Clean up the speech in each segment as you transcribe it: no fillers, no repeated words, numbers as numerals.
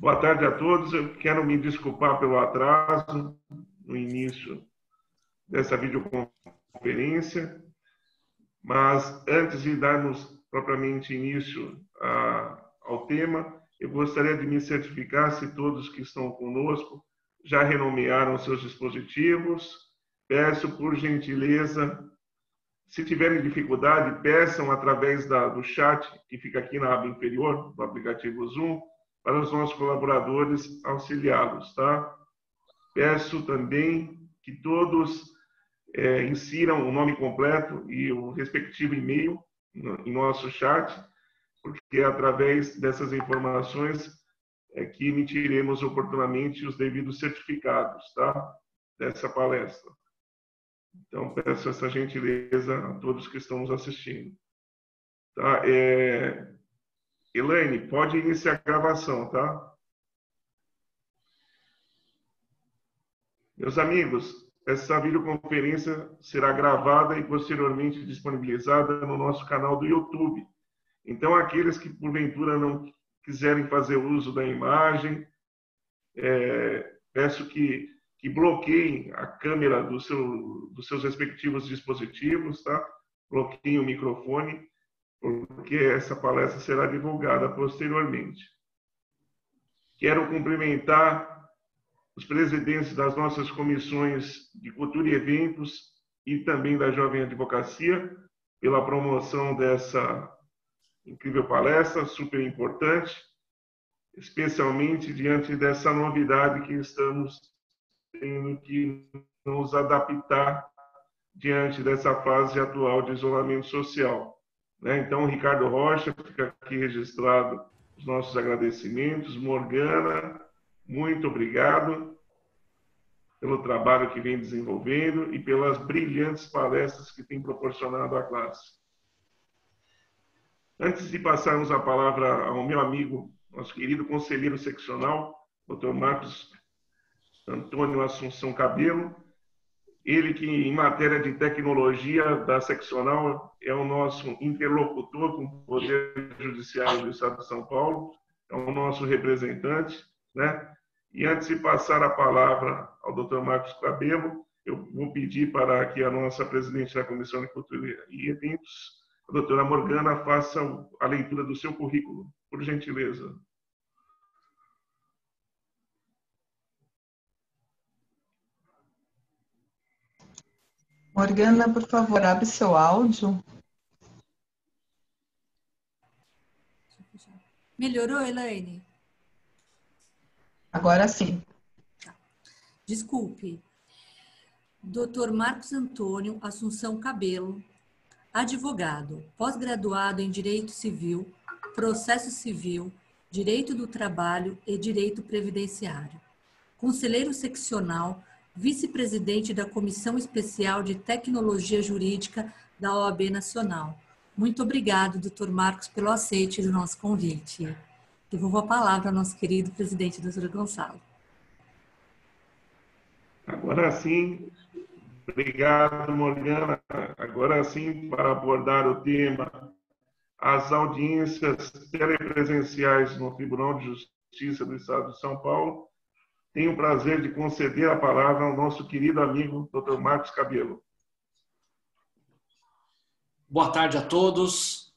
Boa tarde a todos. Eu quero me desculpar pelo atraso no início dessa videoconferência, mas antes de darmos propriamente início ao tema, eu gostaria de me certificar se todos que estão conosco já renomearam seus dispositivos. Peço, por gentileza, se tiverem dificuldade, peçam através do chat que fica aqui na aba inferior do aplicativo Zoom, para os nossos colaboradores auxiliá-los, tá? Peço também que todos insiram o nome completo e o respectivo e-mail em nosso chat, porque é através dessas informações que emitiremos oportunamente os devidos certificados, tá? Dessa palestra. Então, peço essa gentileza a todos que estão nos assistindo. Tá? Elaine, pode iniciar a gravação, tá? Meus amigos, essa videoconferência será gravada e posteriormente disponibilizada no nosso canal do YouTube. Então, aqueles que porventura não quiserem fazer uso da imagem, peço que bloqueiem a câmera dos seus respectivos dispositivos, tá? Bloqueiem o microfone, porque essa palestra será divulgada posteriormente. Quero cumprimentar os presidentes das nossas comissões de Cultura e Eventos e também da Jovem Advocacia pela promoção dessa incrível palestra, super importante, especialmente diante dessa novidade que estamos tendo que nos adaptar diante dessa fase atual de isolamento social. Então, Ricardo Rocha, fica aqui registrado os nossos agradecimentos. Morgana, muito obrigado pelo trabalho que vem desenvolvendo e pelas brilhantes palestras que tem proporcionado à classe. Antes de passarmos a palavra ao meu amigo, nosso querido conselheiro seccional, Dr. Marcos Antônio Assunção Cabelo, ele que, em matéria de tecnologia da seccional, é o nosso interlocutor com o Poder Judiciário do Estado de São Paulo, é o nosso representante, né? E antes de passar a palavra ao Dr. Marcos Cabelo, eu vou pedir para que a nossa presidente da Comissão de Cultura e Eventos, a doutora Morgana, faça a leitura do seu currículo, por gentileza. Morgana, por favor, abre seu áudio. Melhorou, Elaine? Agora sim. Desculpe. Dr. Marcos Antônio Assunção Cabelo, advogado, pós-graduado em Direito Civil, Processo Civil, Direito do Trabalho e Direito Previdenciário. Conselheiro seccional, vice-presidente da Comissão Especial de Tecnologia Jurídica da OAB Nacional. Muito obrigado, Dr. Marcos, pelo aceite do nosso convite. Devolvo a palavra ao nosso querido presidente, Dr. Gonçalo. Agora sim, obrigado, Morgana. Agora sim, para abordar o tema, as audiências telepresenciais no Tribunal de Justiça do Estado de São Paulo, tenho o prazer de conceder a palavra ao nosso querido amigo, Dr. Marcos Cabelo. Boa tarde a todos.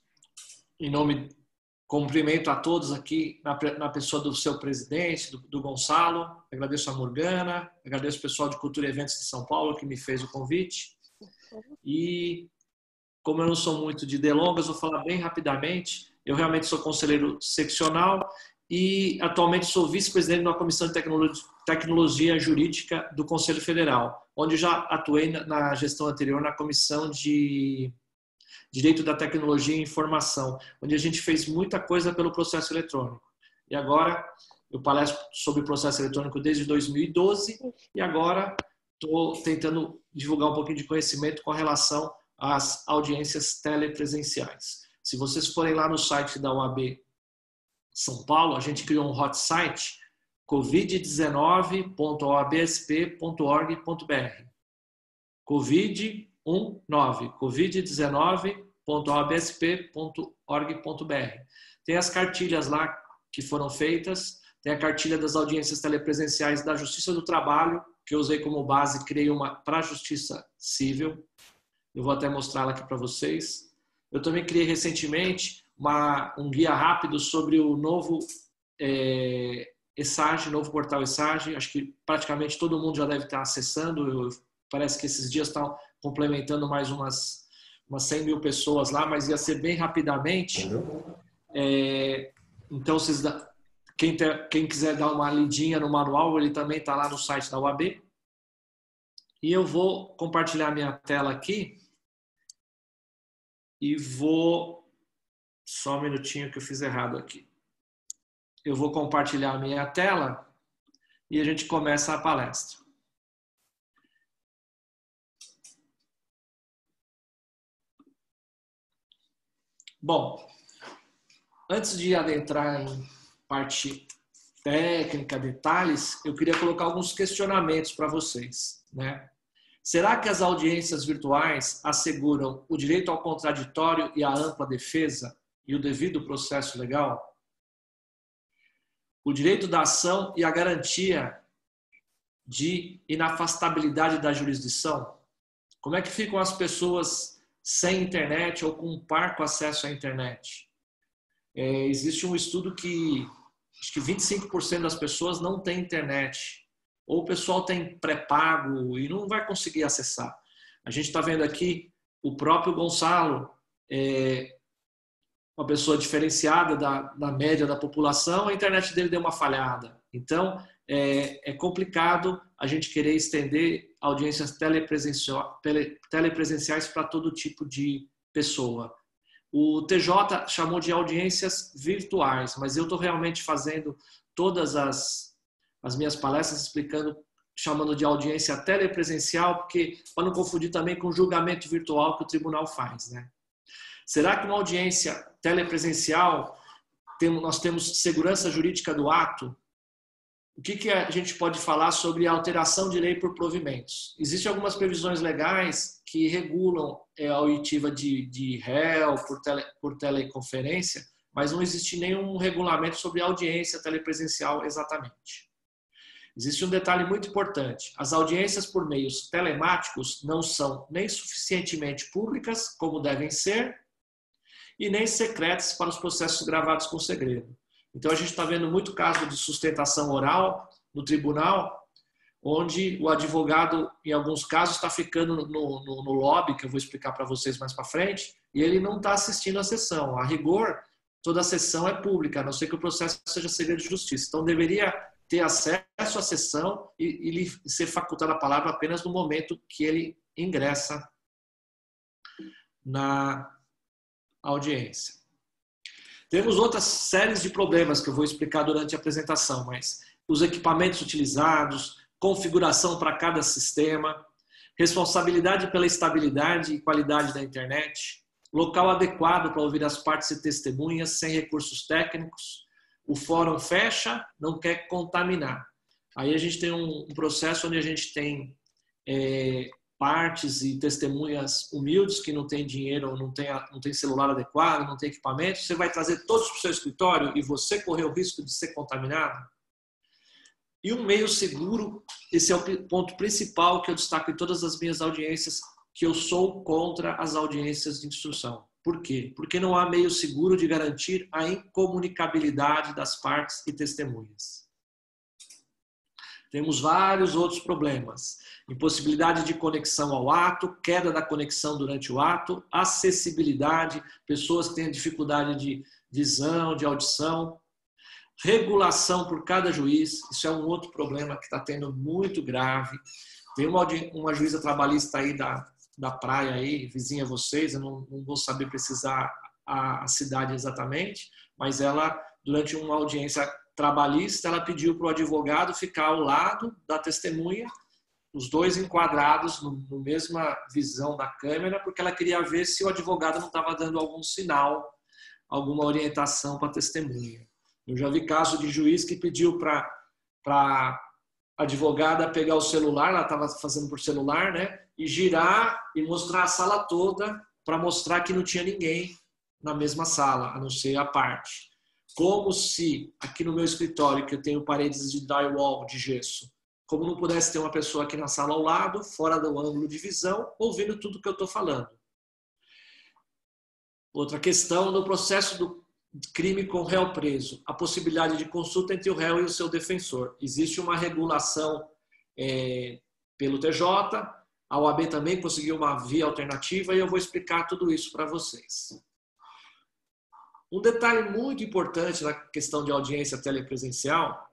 Cumprimento a todos aqui na pessoa do seu presidente, do Gonçalo. Agradeço a Morgana, agradeço o pessoal de Cultura e Eventos de São Paulo que me fez o convite. E, como eu não sou muito de delongas, vou falar bem rapidamente. Eu realmente sou conselheiro seccional e atualmente sou vice-presidente da Comissão de Tecnologia Jurídica do Conselho Federal, onde já atuei na gestão anterior na Comissão de Direito da Tecnologia e Informação, onde a gente fez muita coisa pelo processo eletrônico. E agora eu palestro sobre processo eletrônico desde 2012 e agora estou tentando divulgar um pouquinho de conhecimento com relação às audiências telepresenciais. Se vocês forem lá no site da OAB São Paulo, a gente criou um hot site, covid19.oabsp.org.br. covid19.oabsp.org.br. Tem as cartilhas lá que foram feitas Tem a cartilha das audiências telepresenciais da Justiça do Trabalho, que eu usei como base, criei uma para a Justiça Civil. Eu vou até mostrá-la aqui para vocês. Eu também criei recentemente um guia rápido sobre o novo ESAGE, novo portal ESAGE. Acho que praticamente todo mundo já deve estar acessando. Parece que esses dias estão complementando mais umas 100 mil pessoas lá, mas ia ser bem rapidamente. Então, quem quiser dar uma lidinha no manual, ele também está lá no site da UAB. E eu vou compartilhar minha tela aqui. E vou... Só um minutinho que eu fiz errado aqui. Eu vou compartilhar a minha tela e a gente começa a palestra. Bom, antes de adentrar em parte técnica, detalhes, eu queria colocar alguns questionamentos para vocês, né? Será que as audiências virtuais asseguram o direito ao contraditório e à ampla defesa e o devido processo legal? O direito da ação e a garantia de inafastabilidade da jurisdição? Como é que ficam as pessoas sem internet ou com parco acesso à internet? Existe um estudo que acho que 25% das pessoas não têm internet. Ou o pessoal tem pré-pago e não vai conseguir acessar. A gente está vendo aqui o próprio Gonçalo, uma pessoa diferenciada da média da população, a internet dele deu uma falhada. Então, é complicado a gente querer estender audiências telepresenciais para todo tipo de pessoa. O TJ chamou de audiências virtuais, mas eu estou realmente fazendo todas as minhas palestras chamando de audiência telepresencial, porque para não confundir também com o julgamento virtual que o tribunal faz, né? Será que uma audiência telepresencial nós temos segurança jurídica do ato? O que a gente pode falar sobre a alteração de lei por provimentos? Existem algumas previsões legais que regulam a oitiva de réu por teleconferência, mas não existe nenhum regulamento sobre audiência telepresencial exatamente. Existe um detalhe muito importante. As audiências por meios telemáticos não são nem suficientemente públicas, como devem ser, e nem secretas para os processos gravados com segredo. Então, a gente está vendo muito caso de sustentação oral no tribunal, onde o advogado, em alguns casos, está ficando no lobby, que eu vou explicar para vocês mais para frente, e ele não está assistindo a sessão. A rigor, toda a sessão é pública, a não ser que o processo seja segredo de justiça. Então, deveria ter acesso à sessão e lhe ser facultada a palavra apenas no momento que ele ingressa na audiência. Temos outras séries de problemas que eu vou explicar durante a apresentação, mas os equipamentos utilizados, configuração para cada sistema, responsabilidade pela estabilidade e qualidade da internet, local adequado para ouvir as partes e testemunhas sem recursos técnicos. O fórum fecha, não quer contaminar. Aí a gente tem um processo onde a gente tem partes e testemunhas humildes que não têm dinheiro, não tem celular adequado, não tem equipamento. Você vai trazer todos para o seu escritório e você correr o risco de ser contaminado? E um meio seguro, esse é o ponto principal que eu destaco em todas as minhas audiências, que eu sou contra as audiências de instrução. Por quê? Porque não há meio seguro de garantir a incomunicabilidade das partes e testemunhas. Temos vários outros problemas. Impossibilidade de conexão ao ato, queda da conexão durante o ato, acessibilidade, pessoas que têm dificuldade de visão, de audição, regulação por cada juiz, isso é um outro problema que está tendo muito grave. Tem uma juíza trabalhista aí da praia aí, vizinha a vocês, eu não vou saber precisar a cidade exatamente, mas ela, durante uma audiência trabalhista, ela pediu para o advogado ficar ao lado da testemunha, os dois enquadrados no mesma visão da câmera, porque ela queria ver se o advogado não estava dando algum sinal, alguma orientação para a testemunha. Eu já vi caso de juiz que pediu para a advogada pegar o celular, ela estava fazendo por celular, né? E girar e mostrar a sala toda para mostrar que não tinha ninguém na mesma sala, a não ser a parte. como se aqui no meu escritório, que eu tenho paredes de drywall, de gesso, como não pudesse ter uma pessoa aqui na sala ao lado, fora do ângulo de visão, ouvindo tudo que eu estou falando. Outra questão, no processo do crime com réu preso, a possibilidade de consulta entre o réu e o seu defensor. Existe uma regulação pelo TJ, a OAB também conseguiu uma via alternativa e eu vou explicar tudo isso para vocês. Um detalhe muito importante na questão de audiência telepresencial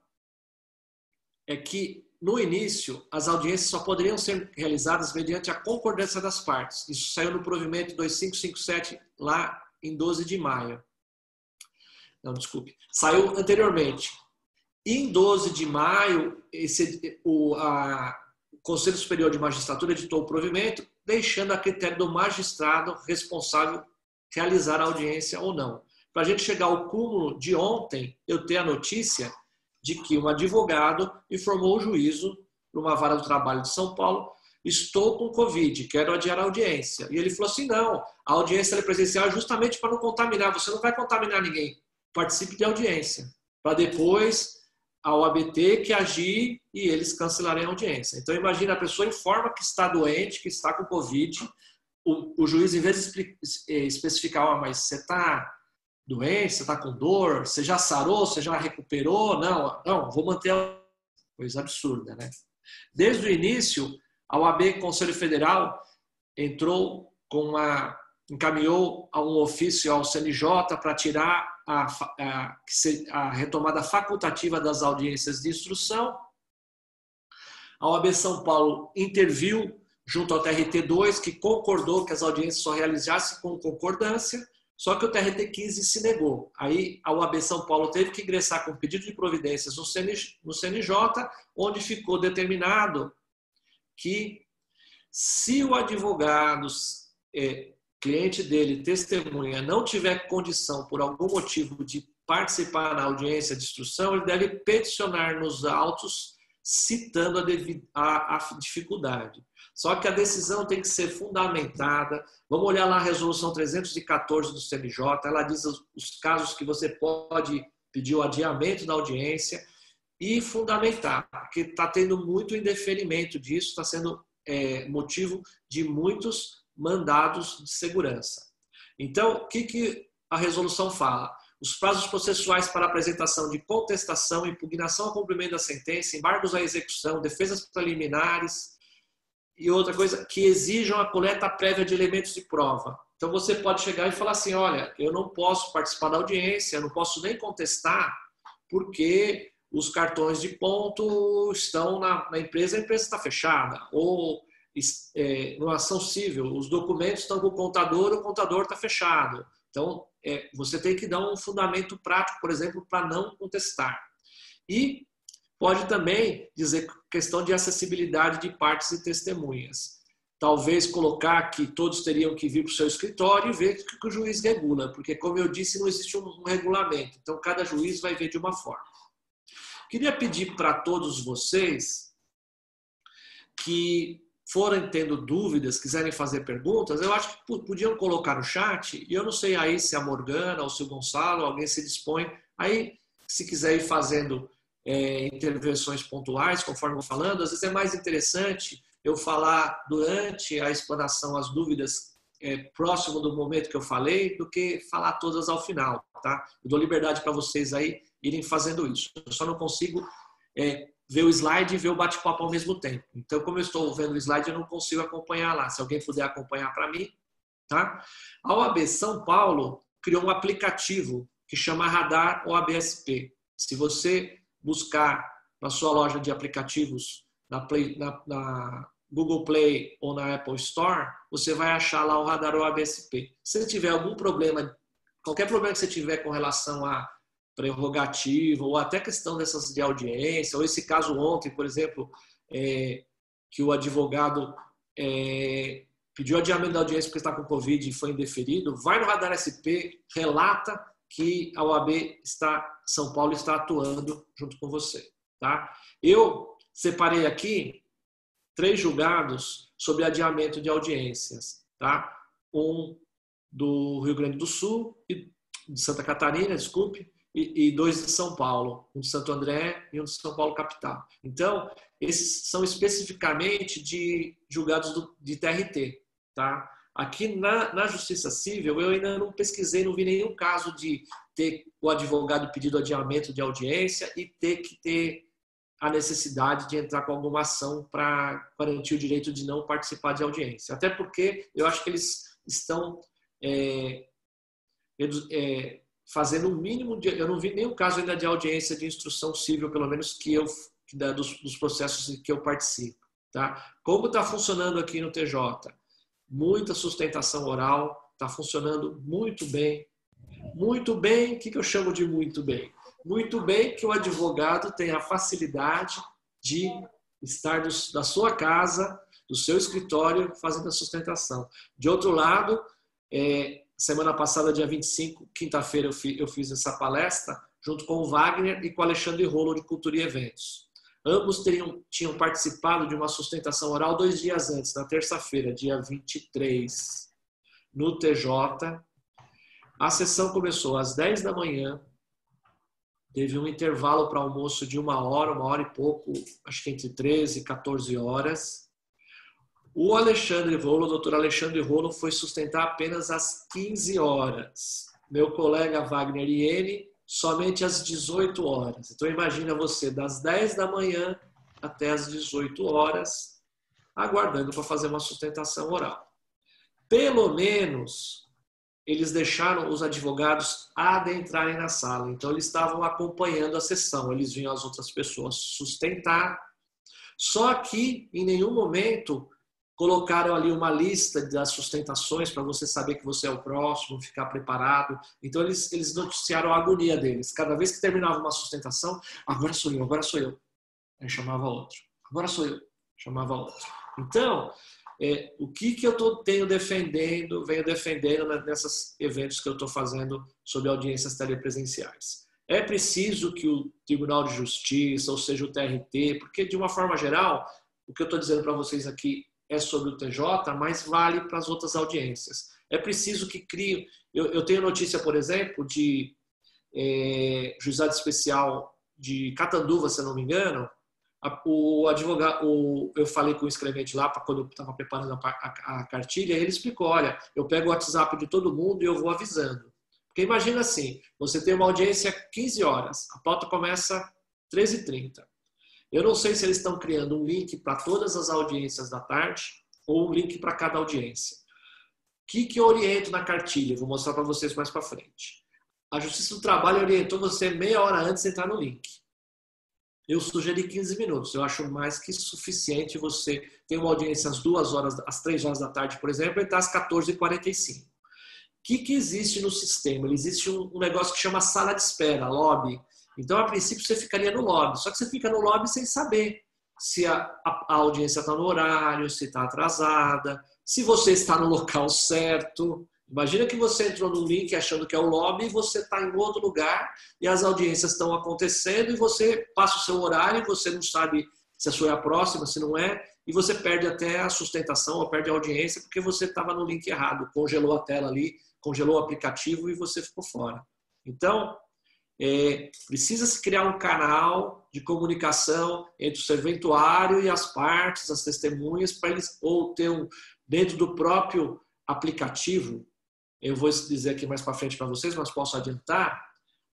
é que, no início, as audiências só poderiam ser realizadas mediante a concordância das partes. Isso saiu no provimento 2557, lá em 12 de maio. Não, desculpe. Saiu anteriormente. Em 12 de maio, o Conselho Superior de Magistratura editou o provimento, deixando a critério do magistrado responsável realizar a audiência ou não. Para a gente chegar ao cúmulo de ontem, eu tenho a notícia de que um advogado informou o juízo, numa vara do trabalho de São Paulo, estou com Covid, quero adiar a audiência. E ele falou assim, não, a audiência presencial é justamente para não contaminar, você não vai contaminar ninguém, participe de audiência, para depois a OAB ter que agir e eles cancelarem a audiência. Então imagina, a pessoa informa que está doente, que está com Covid, o juiz, em vez de especificar, mas você está doente, você está com dor, você já sarou, você já recuperou, não, vou manter a coisa absurda, né? Desde o início, a OAB Conselho Federal encaminhou a um ofício ao CNJ para tirar a retomada facultativa das audiências de instrução. A OAB São Paulo interviu junto ao TRT2, que concordou que as audiências só realizassem com concordância, só que o TRT15 se negou. Aí a OAB São Paulo teve que ingressar com pedido de providências no CNJ, onde ficou determinado que se o advogado, cliente dele, testemunha, não tiver condição por algum motivo de participar na audiência de instrução, ele deve peticionar nos autos citando a dificuldade. Só que a decisão tem que ser fundamentada. Vamos olhar lá a resolução 314 do CNJ, ela diz os casos que você pode pedir o adiamento da audiência e fundamentar, porque está tendo muito indeferimento disso, está sendo motivo de muitos mandados de segurança. Então, o que a resolução fala? Os prazos processuais para apresentação de contestação, impugnação ao cumprimento da sentença, embargos à execução, defesas preliminares e outra coisa, que exijam a coleta prévia de elementos de prova. Então, você pode chegar e falar assim, olha, eu não posso participar da audiência, eu não posso nem contestar, porque os cartões de ponto estão na empresa, a empresa está fechada. Ou numa ação civil, os documentos estão com o contador está fechado. Então, você tem que dar um fundamento prático, por exemplo, para não contestar. E pode também dizer questão de acessibilidade de partes e testemunhas. Talvez colocar que todos teriam que vir para o seu escritório e ver o que o juiz regula, porque, como eu disse, não existe um regulamento. Então, cada juiz vai ver de uma forma. Queria pedir para todos vocês que forem tendo dúvidas, quiserem fazer perguntas, eu acho que podiam colocar no chat, e eu não sei aí se a Morgana ou se o Gonçalo, alguém se dispõe, aí se quiser ir fazendo intervenções pontuais, conforme eu vou falando, às vezes é mais interessante eu falar durante a explanação as dúvidas próximo do momento que eu falei, do que falar todas ao final, tá? Eu dou liberdade para vocês aí irem fazendo isso. Eu só não consigo ver o slide e ver o bate-papo ao mesmo tempo. Então, como eu estou vendo o slide, eu não consigo acompanhar lá. Se alguém puder acompanhar para mim, tá? A OAB São Paulo criou um aplicativo que chama Radar OAB-SP. Se você buscar na sua loja de aplicativos, na Google Play ou na Apple Store, você vai achar lá o Radar OAB-SP. Se você tiver algum problema, qualquer problema que você tiver com relação a prerrogativa, ou até questão dessas de audiência, ou esse caso ontem, por exemplo, que o advogado pediu adiamento da audiência porque está com Covid e foi indeferido, vai no Radar SP, relata que a OAB São Paulo está atuando junto com você. Tá? Eu separei aqui 3 julgados sobre adiamento de audiências. Tá? Um do Rio Grande do Sul, de Santa Catarina, desculpe, e 2 de São Paulo, um de Santo André e um de São Paulo capital. Então, esses são especificamente de julgados de TRT, tá? Aqui na Justiça Civil, eu ainda não pesquisei, não vi nenhum caso de ter o advogado pedido adiamento de audiência e ter que ter a necessidade de entrar com alguma ação para garantir o direito de não participar de audiência. Até porque eu acho que eles estão fazendo o mínimo de... Eu não vi nenhum caso ainda de audiência de instrução civil, pelo menos dos processos que eu participo. Tá? Como está funcionando aqui no TJ? Muita sustentação oral, está funcionando muito bem. Muito bem, o que eu chamo de muito bem? Muito bem que o advogado tem a facilidade de estar da sua casa, do seu escritório, fazendo a sustentação. De outro lado, semana passada, dia 25, quinta-feira, eu fiz essa palestra junto com o Wagner e com o Alexandre Rolo, de Cultura e Eventos. Ambos tinham participado de uma sustentação oral 2 dias antes, na terça-feira, dia 23, no TJ. A sessão começou às 10 da manhã, teve um intervalo para almoço de 1 hora e pouco, acho que entre 13 e 14 horas. O Alexandre Rolo, o doutor Alexandre Rolo, foi sustentar apenas às 15 horas. Meu colega Wagner Iene, somente às 18 horas. Então imagina você, das 10 da manhã até às 18 horas, aguardando para fazer uma sustentação oral. Pelo menos, eles deixaram os advogados adentrarem na sala. Então eles estavam acompanhando a sessão, eles viam as outras pessoas sustentar. Só que, em nenhum momento, colocaram ali uma lista das sustentações para você saber que você é o próximo, ficar preparado. Então, eles noticiaram a agonia deles. Cada vez que terminava uma sustentação, agora sou eu, agora sou eu. Aí chamava outro. Agora sou eu, chamava outro. Então, o que eu venho defendendo nesses eventos que eu estou fazendo sobre audiências telepresenciais? É preciso que o Tribunal de Justiça, ou seja, o TRT, porque, de uma forma geral, o que eu estou dizendo para vocês aqui é sobre o TJ, mas vale para as outras audiências. É preciso que crie... Eu tenho notícia, por exemplo, de juizado especial de Catanduva, se eu não me engano. O advogado, eu falei com o escrevente lá, quando eu estava preparando a cartilha, e ele explicou, olha, eu pego o WhatsApp de todo mundo e eu vou avisando. Porque imagina assim, você tem uma audiência 15 horas, a pauta começa 13h30. Eu não sei se eles estão criando um link para todas as audiências da tarde ou um link para cada audiência. O que eu oriento na cartilha? Vou mostrar para vocês mais para frente. A Justiça do Trabalho orientou você meia hora antes de entrar no link. Eu sugeri 15 minutos. Eu acho mais que suficiente você ter uma audiência às 2 horas, às 3 horas da tarde, por exemplo, e estar às 14h45. O que existe no sistema? Existe um negócio que chama sala de espera, lobby. Então, a princípio, você ficaria no lobby. Só que você fica no lobby sem saber se a audiência está no horário, se está atrasada, se você está no local certo. Imagina que você entrou no link achando que é o lobby e você está em outro lugar e as audiências estão acontecendo e você passa o seu horário e você não sabe se a sua é a próxima, se não é, e você perde até a sustentação ou perde a audiência porque você estava no link errado, congelou a tela ali, congelou o aplicativo e você ficou fora. Então, precisa-se criar um canal de comunicação entre o serventuário e as partes, as testemunhas, para eles, ou ter dentro do próprio aplicativo, eu vou dizer aqui mais para frente para vocês, mas posso adiantar,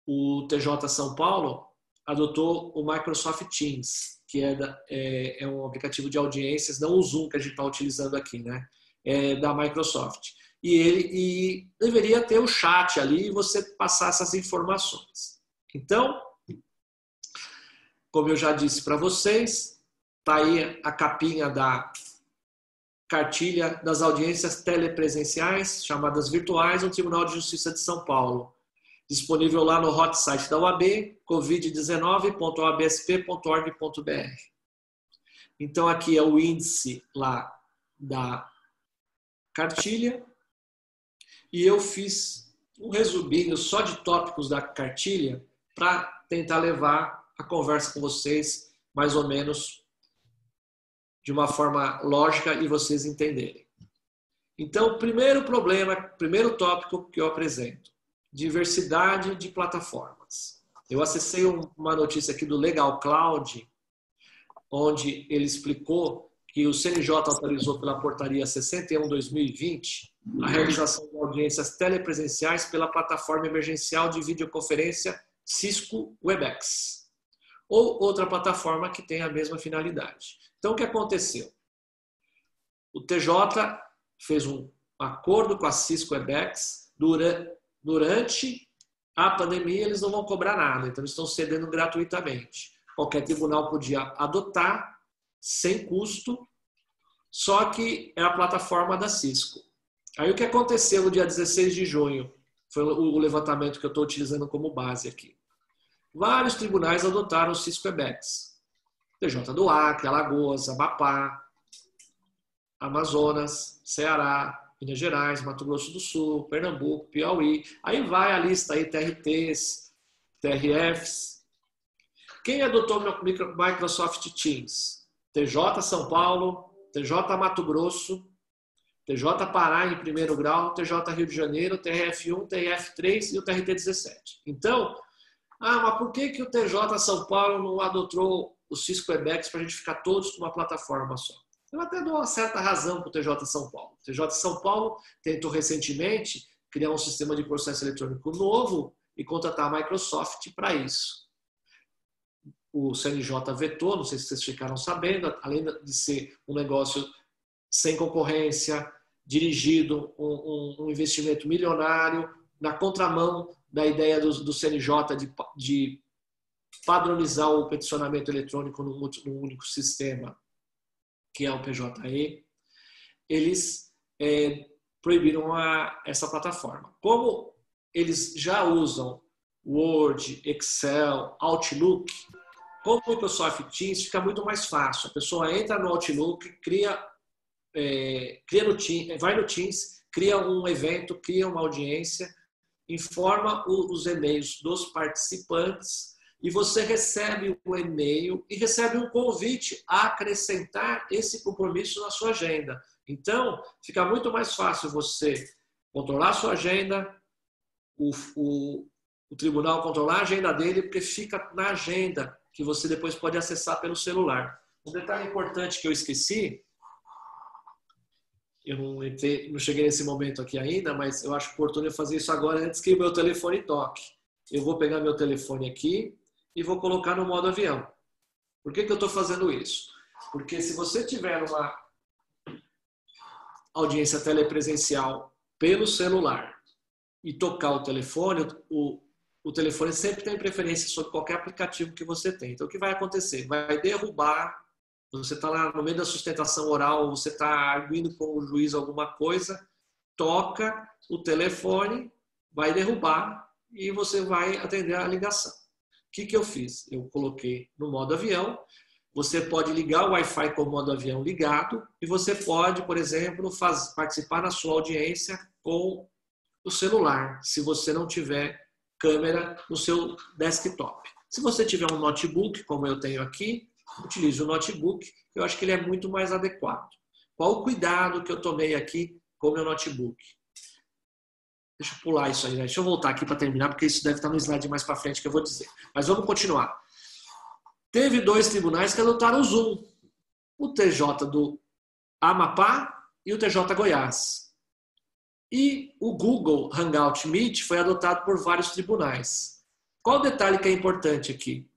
o TJ São Paulo adotou o Microsoft Teams, que é um aplicativo de audiências, não o Zoom que a gente está utilizando aqui, né? É da Microsoft. E deveria ter o chat ali e você passar essas informações. Então, como eu já disse para vocês, está aí a capinha da cartilha das audiências telepresenciais, chamadas virtuais, no Tribunal de Justiça de São Paulo. Disponível lá no hot site da OAB, covid19.oabsp.org.br. Então, aqui é o índice lá da cartilha. E eu fiz um resuminho só de tópicos da cartilha para tentar levar a conversa com vocês mais ou menos de uma forma lógica e vocês entenderem. Então, primeiro tópico que eu apresento. diversidade de plataformas. Eu acessei uma notícia aqui do Legal Cloud, onde ele explicou que o CNJ autorizou pela portaria 61/2020 a realização de audiências telepresenciais pela plataforma emergencial de videoconferência Cisco Webex, ou outra plataforma que tem a mesma finalidade. Então, o que aconteceu? O TJ fez um acordo com a Cisco Webex durante a pandemia, eles não vão cobrar nada, então eles estão cedendo gratuitamente. Qualquer tribunal podia adotar sem custo, só que é a plataforma da Cisco. Aí o que aconteceu no dia 16 de junho, foi o levantamento que eu estou utilizando como base aqui. Vários tribunais adotaram o Cisco Webex. TJ do Acre, Alagoas, Amapá, Amazonas, Ceará, Minas Gerais, Mato Grosso do Sul, Pernambuco, Piauí. Aí vai a lista aí, TRTs, TRFs. Quem adotou Microsoft Teams? TJ São Paulo, TJ Mato Grosso, TJ Pará em primeiro grau, TJ Rio de Janeiro, TRF1, TRF3 e o TRT17. Então, mas por que o TJ São Paulo não adotou o Cisco Webex para a gente ficar todos com uma plataforma só? Eu até dou uma certa razão para o TJ São Paulo. O TJ São Paulo tentou recentemente criar um sistema de processo eletrônico novo e contratar a Microsoft para isso. O CNJ vetou, não sei se vocês ficaram sabendo, além de ser um negócio sem concorrência, dirigido, um investimento milionário, na contramão da ideia do CNJ de padronizar o peticionamento eletrônico num único sistema, que é o PJE, eles proibiram essa plataforma. Como eles já usam Word, Excel, Outlook, com o Microsoft Teams fica muito mais fácil. A pessoa entra no Outlook, vai no Teams, cria um evento, cria uma audiência, informa os e-mails dos participantes e você recebe o e-mail e recebe um convite a acrescentar esse compromisso na sua agenda. Então, fica muito mais fácil você controlar a sua agenda, o tribunal controlar a agenda dele, porque fica na agenda que você depois pode acessar pelo celular. Um detalhe importante que eu esqueci, eu não cheguei nesse momento aqui ainda, mas eu acho oportuno eu fazer isso agora antes que o meu telefone toque. Eu vou pegar meu telefone aqui e vou colocar no modo avião. Por que eu estou fazendo isso? Porque se você tiver uma audiência telepresencial pelo celular e tocar o telefone, o telefone sempre tem preferência sobre qualquer aplicativo que você tem. Então, o que vai acontecer? Vai derrubar, você está lá no meio da sustentação oral, você está arguindo com o juiz alguma coisa, toca o telefone, vai derrubar e você vai atender a ligação. O que eu fiz? Eu coloquei no modo avião. Você pode ligar o Wi-Fi com o modo avião ligado e você pode, por exemplo, participar na sua audiência com o celular, se você não tiver câmera no seu desktop. Se você tiver um notebook, como eu tenho aqui, utilize o notebook, eu acho que ele é muito mais adequado. Qual o cuidado que eu tomei aqui com o meu notebook? Deixa eu pular isso aí, né? Deixa eu voltar aqui para terminar, porque isso deve estar no slide mais para frente que eu vou dizer. Mas vamos continuar. Teve 2 tribunais que adotaram o Zoom. O TJ do Amapá e o TJ Goiás. E o Google Hangout Meet foi adotado por vários tribunais. Qual o detalhe que é importante aqui?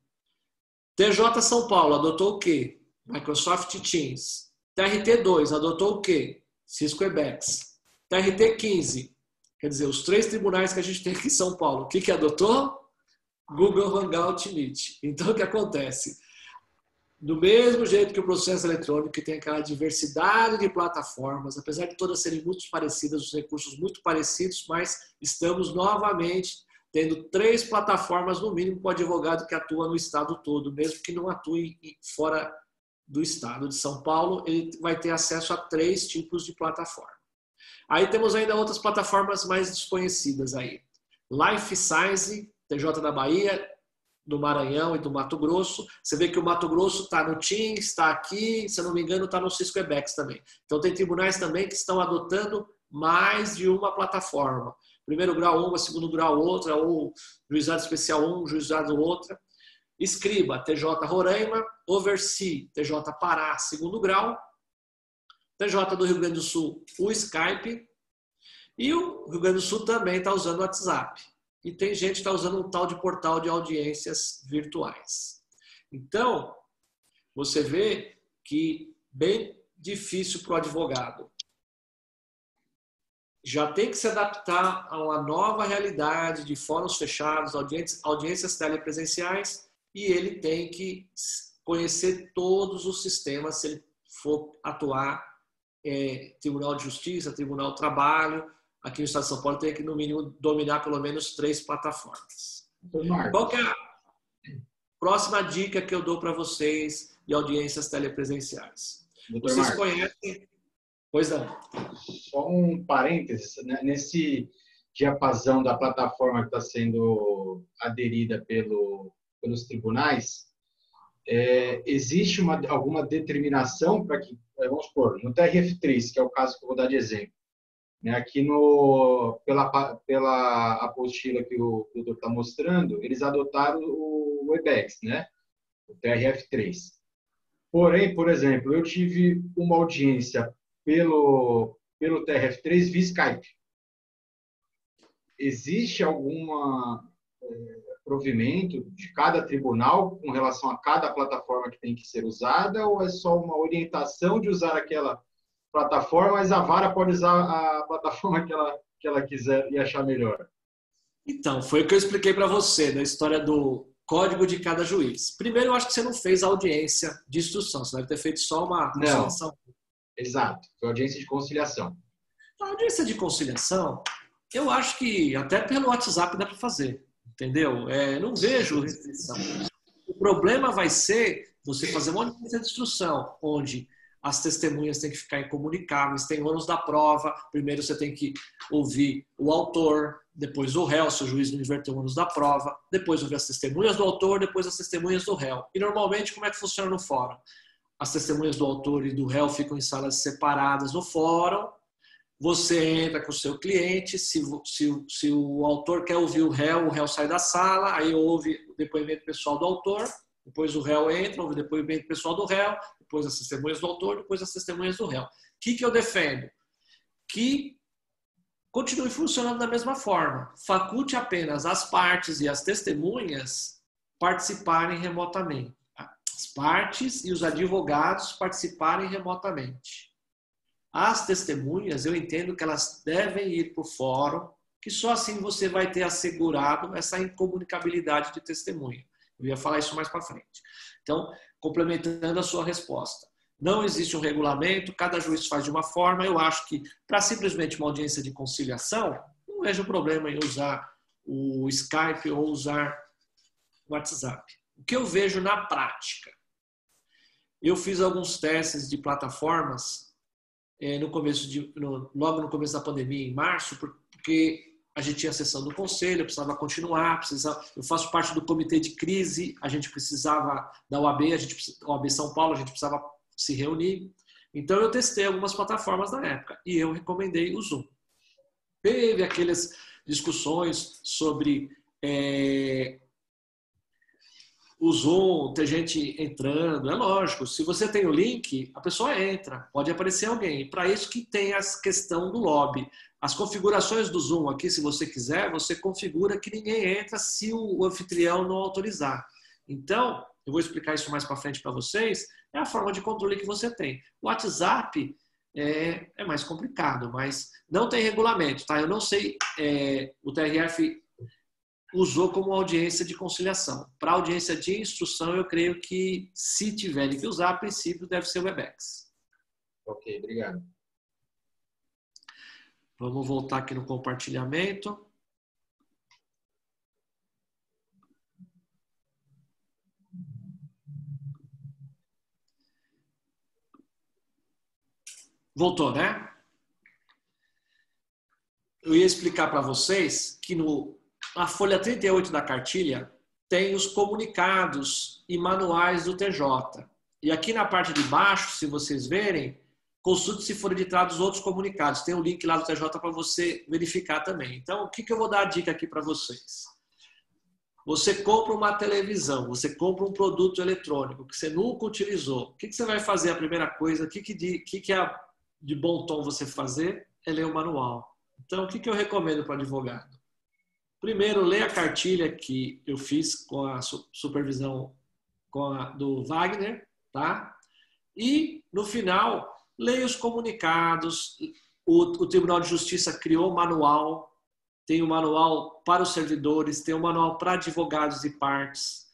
TJ São Paulo adotou o quê? Microsoft Teams. TRT2 adotou o quê? Cisco Webex. TRT15, quer dizer, os 3 tribunais que a gente tem aqui em São Paulo, o que adotou? Google Hangout Meet. Então, o que acontece? Do mesmo jeito que o processo eletrônico, que tem aquela diversidade de plataformas, apesar de todas serem muito parecidas, os recursos muito parecidos, mas estamos novamente tendo 3 plataformas no mínimo para o advogado que atua no estado todo, mesmo que não atue fora do estado de São Paulo, ele vai ter acesso a 3 tipos de plataforma. Aí temos ainda outras plataformas mais desconhecidas aí. Life Science, TJ da Bahia, do Maranhão e do Mato Grosso. Você vê que o Mato Grosso está no Teams, está aqui, se eu não me engano, está no Cisco Webex também. Então tem tribunais também que estão adotando mais de uma plataforma. primeiro grau uma, segundo grau outra, ou juizado especial um, juizado outra. Escriba, TJ Roraima, oversee, TJ Pará, segundo grau, TJ do Rio Grande do Sul, o Skype, e o Rio Grande do Sul também está usando o WhatsApp. E tem gente que está usando um tal de portal de audiências virtuais. Então, você vê que bem difícil para o advogado. Já tem que se adaptar a uma nova realidade de fóruns fechados, audiências telepresenciais, e ele tem que conhecer todos os sistemas se ele for atuar Tribunal de Justiça, Tribunal do Trabalho. Aqui no Estado de São Paulo tem que, no mínimo, dominar pelo menos 3 plataformas. Qual que é a próxima dica que eu dou para vocês de audiências telepresenciais? Vocês conhecem... Pois não. Só um parênteses, né? Nesse diapasão da plataforma que está sendo aderida pelos tribunais, existe alguma determinação para que, vamos supor, no TRF3, que é o caso que eu vou dar de exemplo, né? Aqui pela apostila que o doutor está mostrando, eles adotaram o WebEx, né? O TRF3. Porém, por exemplo, eu tive uma audiência pelo TRF3 via Skype. Existe algum provimento de cada tribunal com relação a cada plataforma que tem que ser usada, ou é só uma orientação de usar aquela plataforma, mas a vara pode usar a plataforma que ela quiser e achar melhor? Então, foi o que eu expliquei para você, da história do código de cada juiz. Primeiro, eu acho que você não fez a audiência de instrução, você deve ter feito só uma conciliação. Não. Exato, foi audiência de conciliação. A audiência de conciliação, eu acho que até pelo WhatsApp dá para fazer, entendeu? Não vejo restrição. O problema vai ser você fazer uma audiência de instrução, onde as testemunhas têm que ficar incomunicáveis, tem ônus da prova, primeiro você tem que ouvir o autor, depois o réu, se o juiz não inverteu o ônus da prova, depois ouvir as testemunhas do autor, depois as testemunhas do réu. E normalmente, como é que funciona no fórum? As testemunhas do autor e do réu ficam em salas separadas no fórum. Você entra com o seu cliente. Se o autor quer ouvir o réu sai da sala. Aí ouve o depoimento pessoal do autor. Depois o réu entra, ouve o depoimento pessoal do réu. Depois as testemunhas do autor. Depois as testemunhas do réu. O que eu defendo? Que continue funcionando da mesma forma. Faculte apenas as partes e as testemunhas participarem remotamente. As partes e os advogados participarem remotamente. As testemunhas, eu entendo que elas devem ir para o fórum, que só assim você vai ter assegurado essa incomunicabilidade de testemunha. Eu ia falar isso mais para frente. Então, complementando a sua resposta, não existe um regulamento, cada juiz faz de uma forma. Eu acho que, para simplesmente uma audiência de conciliação, não vejo problema em usar o Skype ou usar o WhatsApp. O que eu vejo na prática? Eu fiz alguns testes de plataformas logo no começo da pandemia, em março, porque a gente tinha a sessão do conselho, eu precisava continuar, eu faço parte do comitê de crise, a gente precisava da OAB, OAB São Paulo, a gente precisava se reunir. Então eu testei algumas plataformas na época e eu recomendei o Zoom. Teve aquelas discussões sobre o Zoom, ter gente entrando, é lógico. Se você tem o link, a pessoa entra, pode aparecer alguém. Para isso que tem a questão do lobby. As configurações do Zoom aqui, se você quiser, você configura que ninguém entra se o anfitrião não autorizar. Então, eu vou explicar isso mais para frente para vocês, é a forma de controle que você tem. O WhatsApp é mais complicado, mas não tem regulamento, tá? Eu não sei, o TRF usou como audiência de conciliação. Para audiência de instrução, eu creio que, se tiverem que usar, a princípio, deve ser o WebEx. Ok, obrigado. Vamos voltar aqui no compartilhamento. Voltou, né? Eu ia explicar para vocês que na folha 38 da cartilha tem os comunicados e manuais do TJ. E aqui na parte de baixo, se vocês verem, consulte se forem editados outros comunicados. Tem um link lá do TJ para você verificar também. Então, o que eu vou dar a dica aqui para vocês? Você compra uma televisão, você compra um produto eletrônico que você nunca utilizou. O que você vai fazer? A primeira coisa, o que é de bom tom você fazer? É ler o manual. Então, o que eu recomendo para o advogado? Primeiro, leia a cartilha que eu fiz com a supervisão do Wagner, tá? E, no final, leia os comunicados. O Tribunal de Justiça criou um manual. Tem um manual para os servidores, tem um manual para advogados e partes.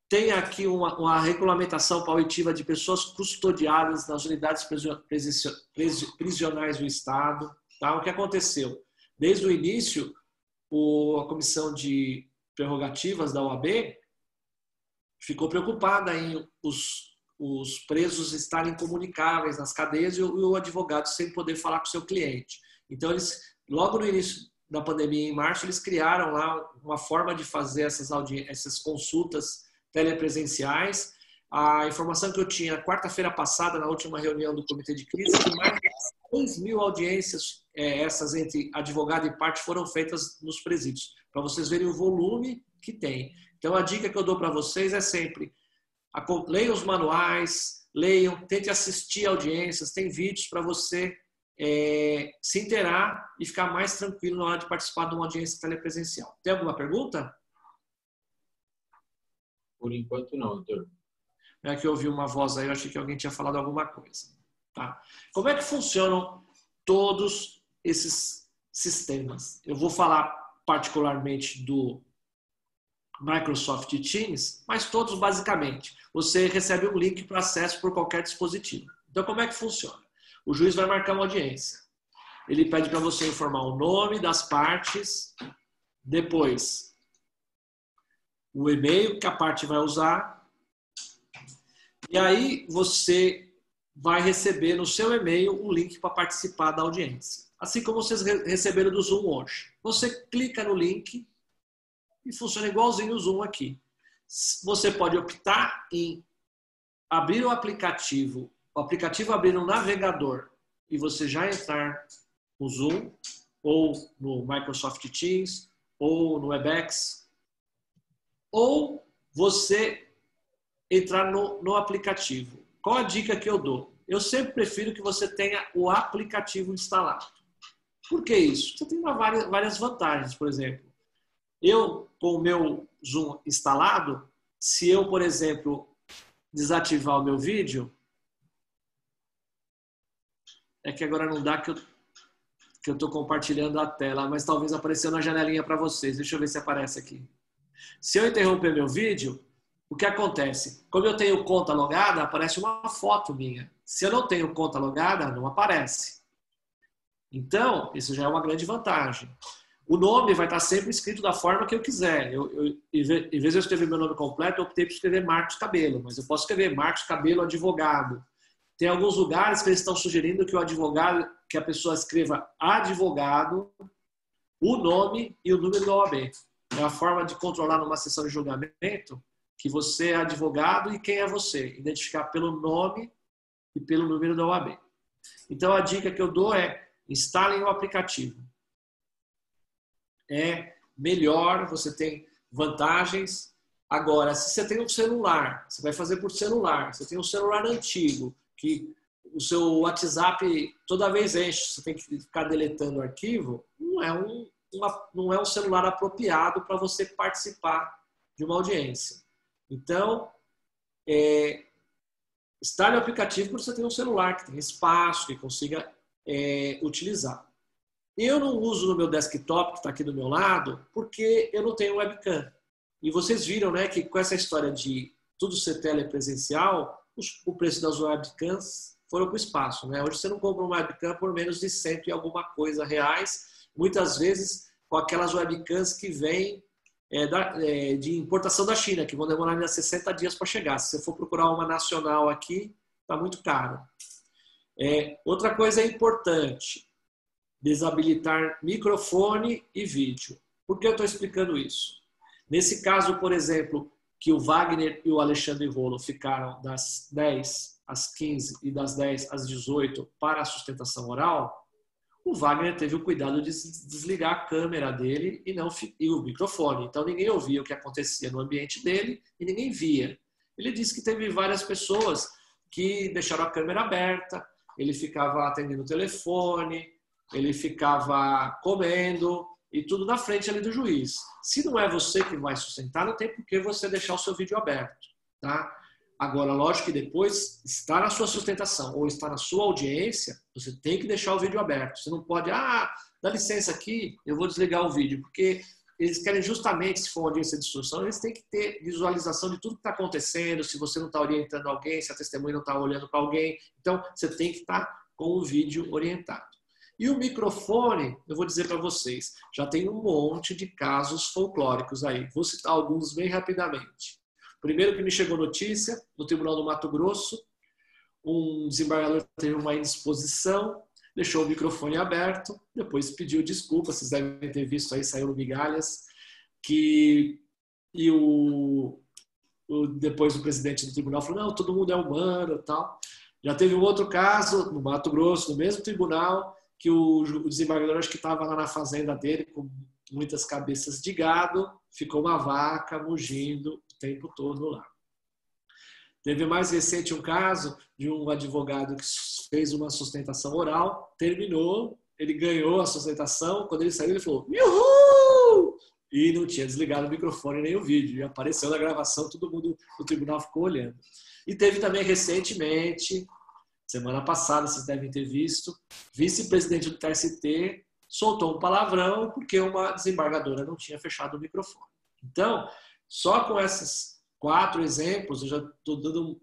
Tem aqui uma regulamentação paulitiva de pessoas custodiadas nas unidades prisionais do Estado. Tá? O que aconteceu? Desde o início, a Comissão de Prerrogativas da OAB ficou preocupada em os presos estarem comunicáveis nas cadeias e o advogado sem poder falar com o seu cliente. Então, eles, logo no início da pandemia, em março, eles criaram lá uma forma de fazer essas consultas telepresenciais. A informação que eu tinha quarta-feira passada, na última reunião do Comitê de Crise, que mais de 6.000 audiências, essas entre advogado e parte, foram feitas nos presídios, para vocês verem o volume que tem. Então, a dica que eu dou para vocês é sempre: leiam os manuais, leiam, tente assistir audiências, tem vídeos para você se inteirar e ficar mais tranquilo na hora de participar de uma audiência telepresencial. Tem alguma pergunta? Por enquanto não, doutor. É que eu ouvi uma voz aí, eu achei que alguém tinha falado alguma coisa. Tá? Como é que funcionam todos esses sistemas? Eu vou falar particularmente do Microsoft Teams, mas todos basicamente. Você recebe um link para acesso por qualquer dispositivo. Então, como é que funciona? O juiz vai marcar uma audiência. Ele pede para você informar o nome das partes, depois o e-mail que a parte vai usar, e aí você vai receber no seu e-mail um link para participar da audiência. Assim como vocês receberam do Zoom hoje. Você clica no link e funciona igualzinho o Zoom aqui. Você pode optar em abrir o aplicativo abrir no navegador e você já entrar no Zoom, ou no Microsoft Teams, ou no Webex, ou você entrar no aplicativo. Qual a dica que eu dou? Eu sempre prefiro que você tenha o aplicativo instalado. Por que isso? Você tem várias vantagens, por exemplo. Eu, com o meu Zoom instalado, se eu, por exemplo, desativar o meu vídeo, é que agora não dá que eu estou compartilhando a tela, mas talvez apareceu na janelinha para vocês. Deixa eu ver se aparece aqui. Se eu interromper meu vídeo, o que acontece? Como eu tenho conta logada, aparece uma foto minha. Se eu não tenho conta logada, não aparece. Então, isso já é uma grande vantagem. O nome vai estar sempre escrito da forma que eu quiser. Em vez de eu escrever meu nome completo, eu optei por escrever Marcos Cabelo, mas eu posso escrever Marcos Cabelo advogado. Tem alguns lugares que eles estão sugerindo que o advogado, que a pessoa escreva advogado, o nome e o número da OAB. É a forma de controlar numa sessão de julgamento que você é advogado e quem é você. Identificar pelo nome e pelo número da OAB. Então, a dica que eu dou é: instalem o aplicativo. É melhor, você tem vantagens. Agora, se você tem um celular, você vai fazer por celular. Você tem um celular antigo, que o seu WhatsApp toda vez enche, você tem que ficar deletando o arquivo, não é um celular apropriado para você participar de uma audiência. Então, instale o aplicativo quando você tem um celular que tem espaço, que consiga utilizar. Eu não uso no meu desktop, que está aqui do meu lado, porque eu não tenho webcam. E vocês viram, né, que com essa história de tudo ser telepresencial, o preço das webcams foram para o espaço. Né? Hoje você não compra uma webcam por menos de 100 e alguma coisa reais, muitas vezes com aquelas webcams que vêm de importação da China, que vão demorar ainda 60 dias para chegar. Se você for procurar uma nacional aqui, está muito caro. Outra coisa importante: desabilitar microfone e vídeo. Por que eu estou explicando isso? Nesse caso, por exemplo, que o Wagner e o Alexandre Rolo ficaram das 10 às 15 e das 10 às 18 para a sustentação oral, o Wagner teve o cuidado de desligar a câmera dele e o microfone. Então ninguém ouvia o que acontecia no ambiente dele e ninguém via. Ele disse que teve várias pessoas que deixaram a câmera aberta, ele ficava atendendo o telefone, ele ficava comendo e tudo na frente ali do juiz. Se não é você que vai sustentar, não tem por que você deixar o seu vídeo aberto, tá? Agora, lógico que depois, está na sua sustentação ou está na sua audiência, você tem que deixar o vídeo aberto. Você não pode, dá licença aqui, eu vou desligar o vídeo, porque eles querem justamente, se for uma audiência de instrução, eles têm que ter visualização de tudo que está acontecendo, se você não está orientando alguém, se a testemunha não está olhando para alguém. Então, você tem que estar com o vídeo orientado. E o microfone, eu vou dizer para vocês, já tem um monte de casos folclóricos aí. Vou citar alguns bem rapidamente. Primeiro que me chegou notícia, no Tribunal do Mato Grosso, um desembargador teve uma indisposição, deixou o microfone aberto, depois pediu desculpa, vocês devem ter visto aí, saiu no Migalhas, depois o presidente do tribunal falou, não, todo mundo é humano e tal. Já teve um outro caso, no Mato Grosso, no mesmo tribunal, que o desembargador, acho que estava lá na fazenda dele, com muitas cabeças de gado, ficou uma vaca mugindo o tempo todo lá. Teve mais recente um caso de um advogado que fez uma sustentação oral, terminou, ele ganhou a sustentação, quando ele saiu ele falou, "Yuhu!" E não tinha desligado o microfone nem o vídeo, e apareceu na gravação, todo mundo no tribunal ficou olhando. E teve também recentemente, semana passada, vocês devem ter visto, vice-presidente do TST soltou um palavrão porque uma desembargadora não tinha fechado o microfone. Então, só com esses 4 exemplos, eu já estou dando um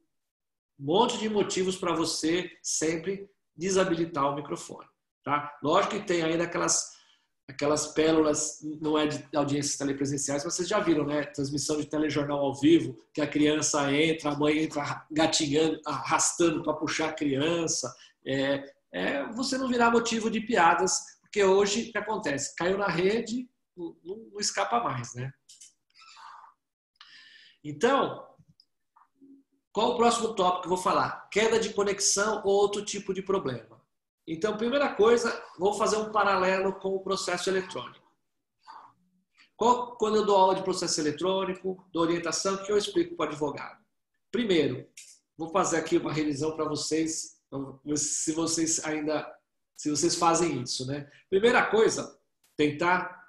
monte de motivos para você sempre desabilitar o microfone. Tá? Lógico que tem ainda aquelas pérolas, não é de audiências telepresenciais, mas vocês já viram, né? Transmissão de telejornal ao vivo, que a criança entra, a mãe entra gatinhando, arrastando para puxar a criança. Você não virar motivo de piadas, porque hoje o que acontece? Caiu na rede, não escapa mais, né? Então, qual o próximo tópico que eu vou falar? Queda de conexão ou outro tipo de problema. Então, primeira coisa, vou fazer um paralelo com o processo eletrônico. Quando eu dou aula de processo eletrônico, dou orientação, o que eu explico para o advogado? Primeiro, vou fazer aqui uma revisão para vocês, se vocês fazem isso, né? Primeira coisa, tentar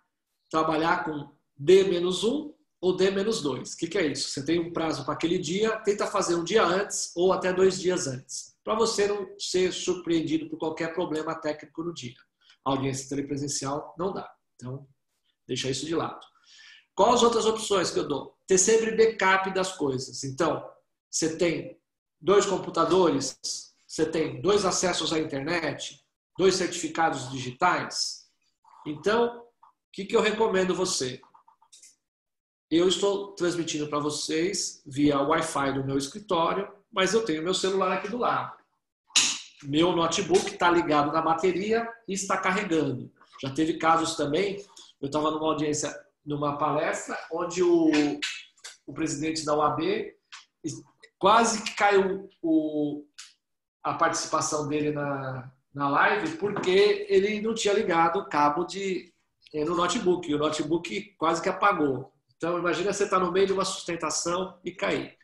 trabalhar com D-1 ou D-2. O que é isso? Você tem um prazo para aquele dia, tenta fazer um dia antes ou até 2 dias antes, para você não ser surpreendido por qualquer problema técnico no dia. A audiência telepresencial não dá. Então, deixa isso de lado. Quais as outras opções que eu dou? Ter sempre backup das coisas. Então, você tem 2 computadores, você tem 2 acessos à internet, 2 certificados digitais. Então, o que eu recomendo você? Eu estou transmitindo para vocês via Wi-Fi do meu escritório, mas eu tenho meu celular aqui do lado. Meu notebook está ligado na bateria e está carregando. Já teve casos também, eu estava numa audiência, numa palestra, onde o presidente da OAB quase que caiu a participação dele na live, porque ele não tinha ligado o cabo no notebook, e o notebook quase que apagou. Então, imagina você estar no meio de uma sustentação e cair.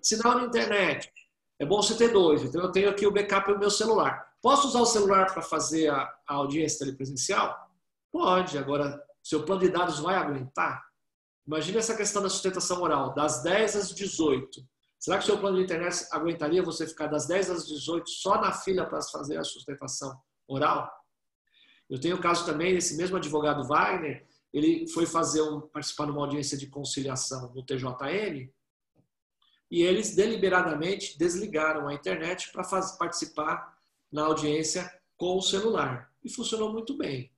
Sinal na internet. É bom você ter 2. Então, eu tenho aqui o backup no meu celular. Posso usar o celular para fazer a audiência telepresencial? Pode. Agora, seu plano de dados vai aguentar? Imagina essa questão da sustentação oral, das 10 às 18. Será que o seu plano de internet aguentaria você ficar das 10 às 18 só na fila para fazer a sustentação oral? Eu tenho o caso também desse mesmo advogado Wagner. Ele foi participar de uma audiência de conciliação no TJM e eles deliberadamente desligaram a internet para participar na audiência com o celular. E funcionou muito bem.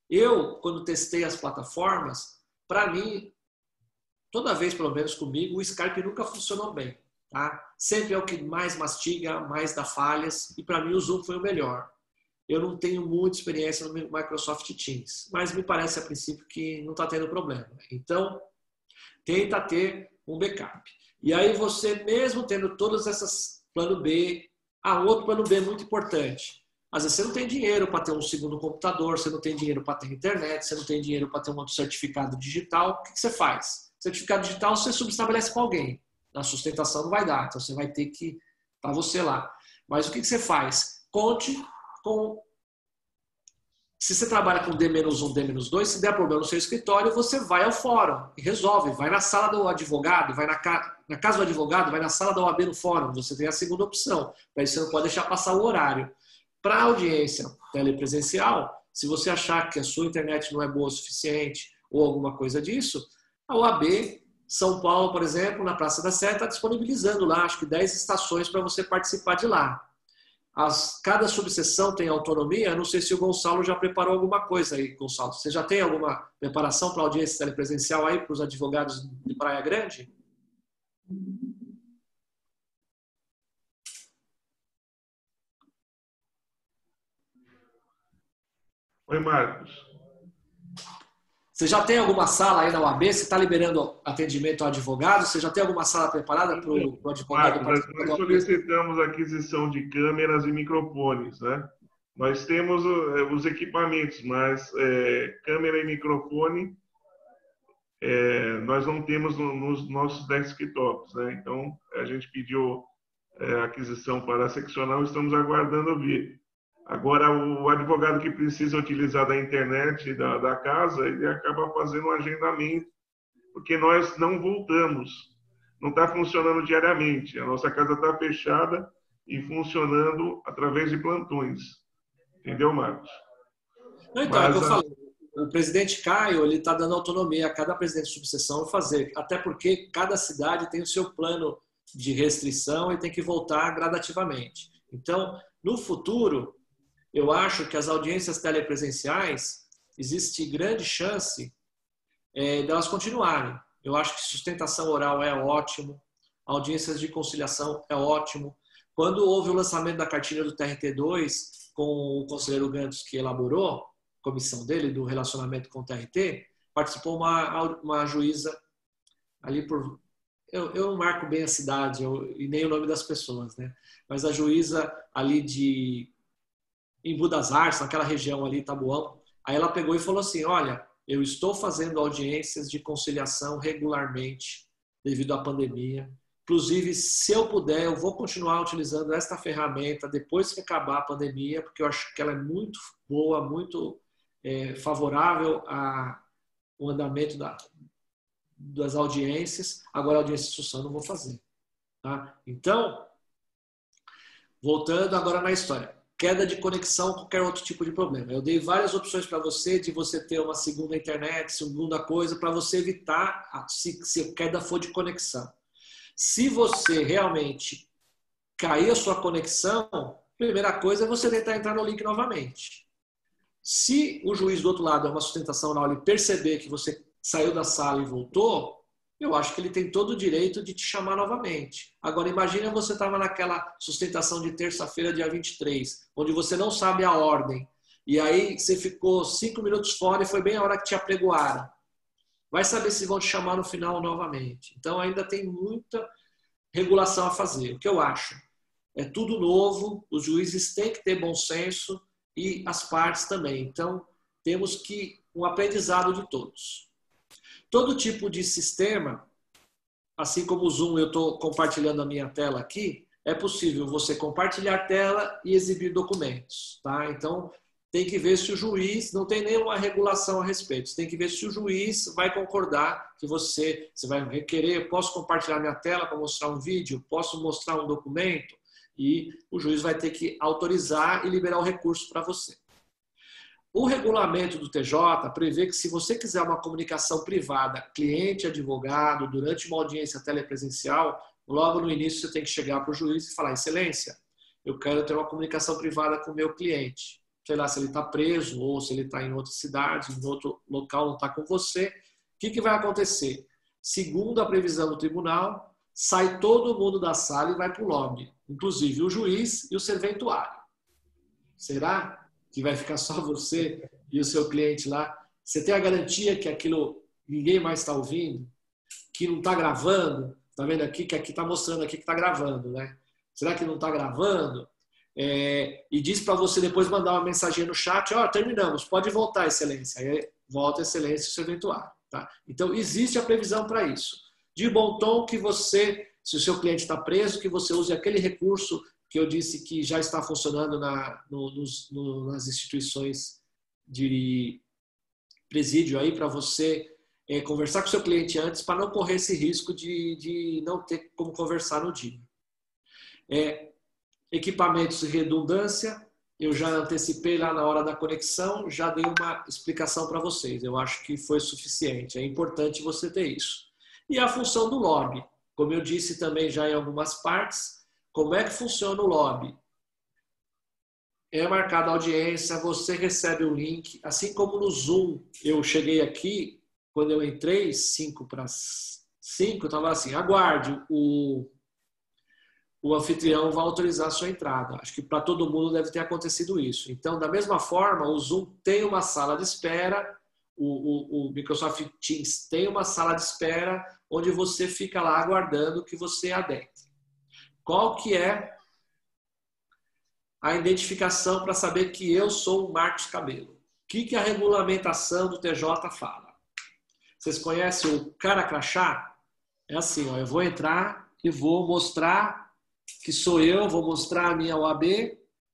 Eu, quando testei as plataformas, para mim, toda vez, pelo menos comigo, o Skype nunca funcionou bem. Tá? Sempre é o que mais mastiga, mais dá falhas, e para mim o Zoom foi o melhor. Eu não tenho muita experiência no Microsoft Teams, mas me parece a princípio que não está tendo problema. Então, Tenta ter um backup. E aí você, mesmo tendo todas essas plano B, um outro plano B muito importante. Às vezes você não tem dinheiro para ter um segundo computador, você não tem dinheiro para ter internet, você não tem dinheiro para ter um outro certificado digital. O que você faz? Certificado digital você subestabelece com alguém. Na sustentação não vai dar, então você vai ter que para você lá. Mas o que você faz? Conte com... Se você trabalha com D-1, D-2, se der problema no seu escritório, você vai ao fórum e resolve. Vai na sala do advogado, vai na casa do advogado, vai na sala da OAB no fórum. Você tem a segunda opção. Para isso você não pode deixar passar o horário. Para a audiência telepresencial, se você achar que a sua internet não é boa o suficiente ou alguma coisa disso, a OAB São Paulo, por exemplo, na Praça da Sé, está disponibilizando lá, acho que 10 estações para você participar de lá. Cada subseção tem autonomia. Eu não sei se o Gonçalo já preparou alguma coisa aí, Gonçalo. Você já tem alguma preparação para audiência telepresencial aí para os advogados de Praia Grande? Oi, Marcos. Você já tem alguma sala aí na OAB? Você está liberando atendimento ao advogado? Você já tem alguma sala preparada para o advogado? Marcos, nós solicitamos a aquisição de câmeras e microfones, né? Nós temos os equipamentos, mas câmera e microfone nós não temos nos nossos desktops, né? Então, a gente pediu aquisição para a seccional, estamos aguardando vir. Agora, o advogado que precisa utilizar da internet da casa, ele acaba fazendo um agendamento, porque nós não voltamos. Não está funcionando diariamente. A nossa casa está fechada e funcionando através de plantões. Entendeu, Marcos? Não, então, é o que eu falei. O presidente Caio, ele está dando autonomia a cada presidente de subseção fazer, até porque cada cidade tem o seu plano de restrição e tem que voltar gradativamente. Então, no futuro, eu acho que as audiências telepresenciais, existe grande chance delas continuarem. Eu acho que sustentação oral é ótimo, audiências de conciliação é ótimo. Quando houve o lançamento da cartilha do TRT2, com o conselheiro Gantos que elaborou, comissão dele, do relacionamento com o TRT, participou uma juíza ali por... Eu não marco bem a cidade e nem o nome das pessoas, né? Mas a juíza ali em Embu das Artes, naquela região ali, Tabuão, aí ela pegou e falou assim, olha, eu estou fazendo audiências de conciliação regularmente devido à pandemia. Inclusive, se eu puder, eu vou continuar utilizando esta ferramenta depois que acabar a pandemia, porque eu acho que ela é muito boa, muito favorável ao andamento das audiências. Agora, a audiência de instrução eu não vou fazer. Tá? Então, voltando agora na história. Queda de conexão, qualquer outro tipo de problema. Eu dei várias opções para você, de você ter uma segunda internet, segunda coisa, para você evitar se a queda for de conexão. Se você realmente cair a sua conexão, a primeira coisa é você tentar entrar no link novamente. Se o juiz do outro lado é uma sustentação oral e perceber que você saiu da sala e voltou, eu acho que ele tem todo o direito de te chamar novamente. Agora, imagina você estava naquela sustentação de terça-feira, dia 23, onde você não sabe a ordem, e aí você ficou 5 minutos fora e foi bem a hora que te apregoaram. Vai saber se vão te chamar no final novamente. Então, ainda tem muita regulação a fazer. O que eu acho? É tudo novo, os juízes têm que ter bom senso e as partes também. Então, temos um aprendizado de todos. Todo tipo de sistema, assim como o Zoom, eu estou compartilhando a minha tela aqui, é possível você compartilhar tela e exibir documentos. Tá? Então, tem que ver se o juiz, não tem nenhuma regulação a respeito, você tem que ver se o juiz vai concordar que você vai requerer, posso compartilhar minha tela para mostrar um vídeo, posso mostrar um documento, e o juiz vai ter que autorizar e liberar o recurso para você. O regulamento do TJ prevê que se você quiser uma comunicação privada, cliente-advogado, durante uma audiência telepresencial, logo no início você tem que chegar para o juiz e falar, excelência, eu quero ter uma comunicação privada com o meu cliente. Sei lá, se ele está preso ou se ele está em outra cidade, em outro local, não está com você. O que vai acontecer? Segundo a previsão do tribunal, sai todo mundo da sala e vai para o lobby, inclusive o juiz e o serventuário. Será que vai ficar só você e o seu cliente lá? Você tem a garantia que aquilo ninguém mais está ouvindo? que não está gravando? Está vendo aqui que aqui está mostrando aqui que está gravando, né? Será que não está gravando? E diz para você depois mandar uma mensagem no chat, terminamos, pode voltar, excelência. Aí volta, excelência, seu eventuário. Tá? Então, existe a previsão para isso. De bom tom que você, se o seu cliente está preso, que você use aquele recurso que eu disse que já está funcionando nas instituições de presídio aí para você conversar com o seu cliente antes para não correr esse risco de não ter como conversar no dia. Equipamentos de redundância, eu já antecipei lá na hora da conexão, já dei uma explicação para vocês. Eu acho que foi suficiente. É importante você ter isso. E a função do lobby, como eu disse também já em algumas partes, como é que funciona o lobby? É marcada a audiência, você recebe o link, assim como no Zoom, eu cheguei aqui, quando eu entrei, 5 para 5, eu estava assim, aguarde, o anfitrião vai autorizar a sua entrada. Acho que para todo mundo deve ter acontecido isso. Então, da mesma forma, o Zoom tem uma sala de espera, o Microsoft Teams tem uma sala de espera, onde você fica lá aguardando que você adentre. Qual que é a identificação para saber que eu sou o Marcos Cabelo? O que a regulamentação do TJ fala? Vocês conhecem o cara crachá? É assim, eu vou entrar e vou mostrar que sou eu, vou mostrar a minha OAB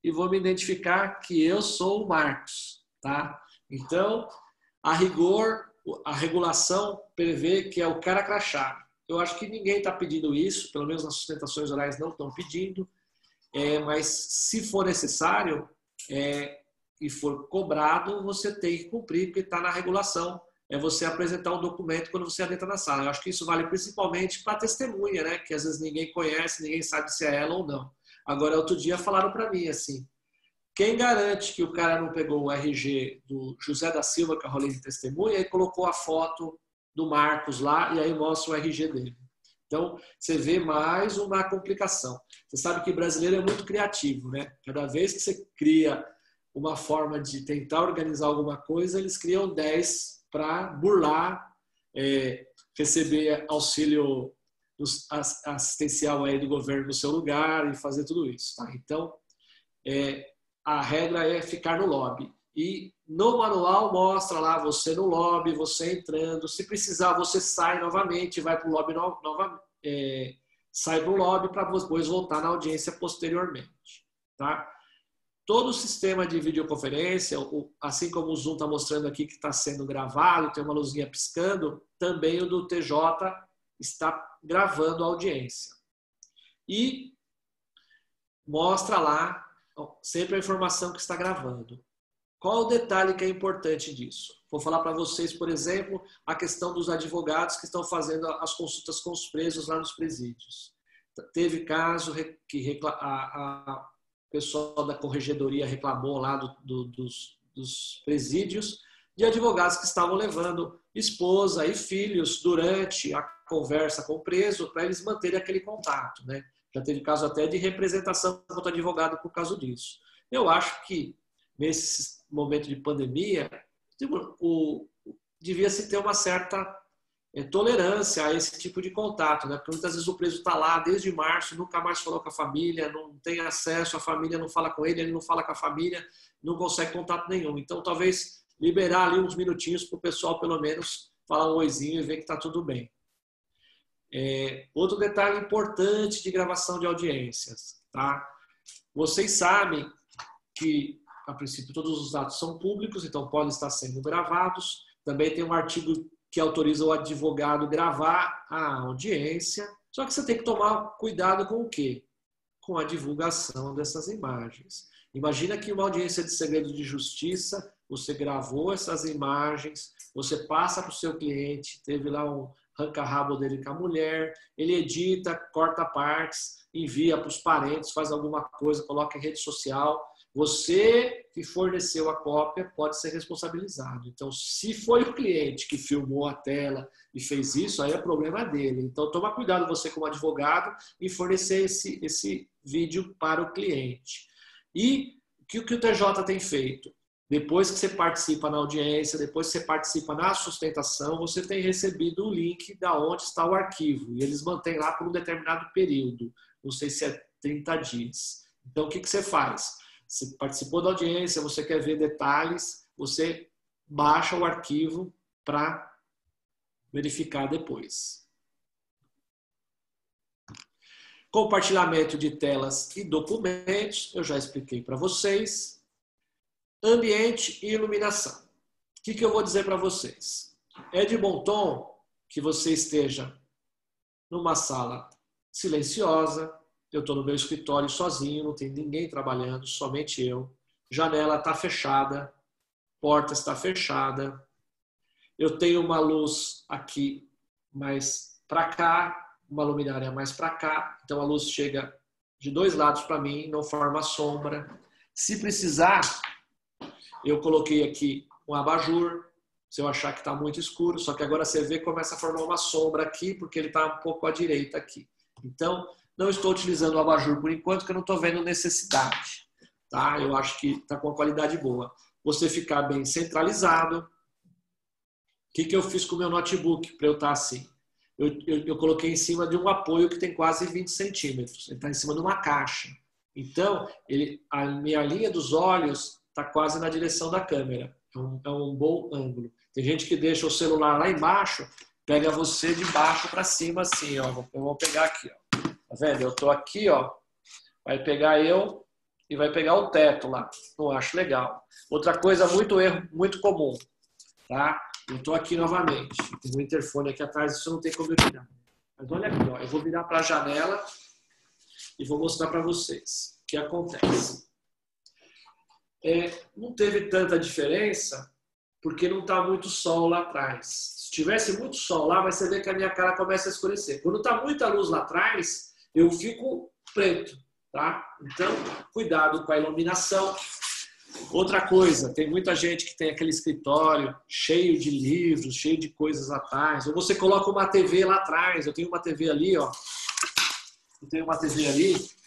e vou me identificar que eu sou o Marcos. Tá? Então, a rigor, a regulação prevê que é o cara crachá. Eu acho que ninguém está pedindo isso, pelo menos nas sustentações orais não estão pedindo, mas se for necessário e for cobrado, você tem que cumprir, porque está na regulação. É você apresentar um documento quando você adentra na sala. Eu acho que isso vale principalmente para a testemunha, né? Que às vezes ninguém conhece, ninguém sabe se é ela ou não. Agora, outro dia falaram para mim assim, quem garante que o cara não pegou o RG do José da Silva, que é o rolê de testemunha, e colocou a foto do Marcos lá e aí mostra o RG dele. Então, você vê mais uma complicação. Você sabe que brasileiro é muito criativo, né? Cada vez que você cria uma forma de tentar organizar alguma coisa, eles criam 10 para burlar, receber auxílio assistencial aí do governo no seu lugar e fazer tudo isso. Tá? Então, a regra é ficar no lobby. E no manual mostra lá você no lobby, você entrando. Se precisar, você sai novamente, vai para o lobby sai para o lobby para depois voltar na audiência posteriormente. Tá? Todo o sistema de videoconferência, assim como o Zoom está mostrando aqui que está sendo gravado, tem uma luzinha piscando, também o do TJ está gravando a audiência. E mostra lá sempre a informação que está gravando. Qual o detalhe que é importante disso? Vou falar para vocês, por exemplo, a questão dos advogados que estão fazendo as consultas com os presos lá nos presídios. Teve caso que o pessoal da corregedoria reclamou lá dos presídios de advogados que estavam levando esposa e filhos durante a conversa com o preso para eles manterem aquele contato, né? Já teve caso até de representação contra advogado por causa disso. Eu acho que nesse momento de pandemia devia-se ter uma certa tolerância a esse tipo de contato, né? Porque muitas vezes o preso está lá desde março, nunca mais falou com a família, não tem acesso, a família não fala com ele, ele não fala com a família, não consegue contato nenhum. Então, talvez liberar ali uns minutinhos para o pessoal, pelo menos, falar um oizinho e ver que está tudo bem. Outro detalhe importante de gravação de audiências. Tá? Vocês sabem que, a princípio, todos os dados são públicos, então podem estar sendo gravados. Também tem um artigo que autoriza o advogado gravar a audiência. Só que você tem que tomar cuidado com o quê? Com a divulgação dessas imagens. Imagina que uma audiência de segredo de justiça, você gravou essas imagens, você passa para o seu cliente, teve lá um arranca-rabo dele com a mulher, ele edita, corta partes, envia para os parentes, faz alguma coisa, coloca em rede social. Você que forneceu a cópia pode ser responsabilizado. Então, se foi o cliente que filmou a tela e fez isso, aí é problema dele. Então, toma cuidado você como advogado em fornecer esse vídeo para o cliente. E o que o TJ tem feito? depois que você participa na audiência, depois que você participa na sustentação, você tem recebido o link da onde está o arquivo. E eles mantêm lá por um determinado período. Não sei se é 30 dias. Então, o que você faz? Você participou da audiência, você quer ver detalhes, você baixa o arquivo para verificar depois. Compartilhamento de telas e documentos, eu já expliquei para vocês. Ambiente e iluminação. O que eu vou dizer para vocês? É de bom tom que você esteja numa sala silenciosa. Eu estou no meu escritório sozinho, não tem ninguém trabalhando, somente eu. Janela está fechada, porta está fechada. Eu tenho uma luz aqui mais para cá, uma luminária mais para cá. Então a luz chega de dois lados para mim, não forma sombra. Se precisar, eu coloquei aqui um abajur, se eu achar que está muito escuro, só que agora você vê que começa a formar uma sombra aqui, porque ele está um pouco à direita aqui. Então, não estou utilizando o abajur por enquanto, porque eu não estou vendo necessidade. Tá? Eu acho que está com uma qualidade boa. Você ficar bem centralizado. O que eu fiz com o meu notebook para eu estar assim? Eu coloquei em cima de um apoio que tem quase 20 centímetros. Ele está em cima de uma caixa. Então, a minha linha dos olhos está quase na direção da câmera. É um bom ângulo. Tem gente que deixa o celular lá embaixo, pega você de baixo para cima assim, ó. Eu vou pegar aqui, ó. Tá vendo? Eu tô aqui, ó. Vai pegar eu e vai pegar o teto lá. Não acho legal. Outra coisa, muito comum, tá? Eu tô aqui novamente. Tem um interfone aqui atrás, isso não tem como eu tirar. Mas olha aqui, ó. Eu vou virar para a janela e vou mostrar para vocês o que acontece. Não teve tanta diferença porque não está muito sol lá atrás. Se tivesse muito sol lá, você vê que a minha cara começa a escurecer. Quando está muita luz lá atrás, eu fico preto, tá? Então, cuidado com a iluminação. Outra coisa, tem muita gente que tem aquele escritório cheio de livros, cheio de coisas atrás. Ou você coloca uma TV lá atrás. Eu tenho uma TV ali, ó.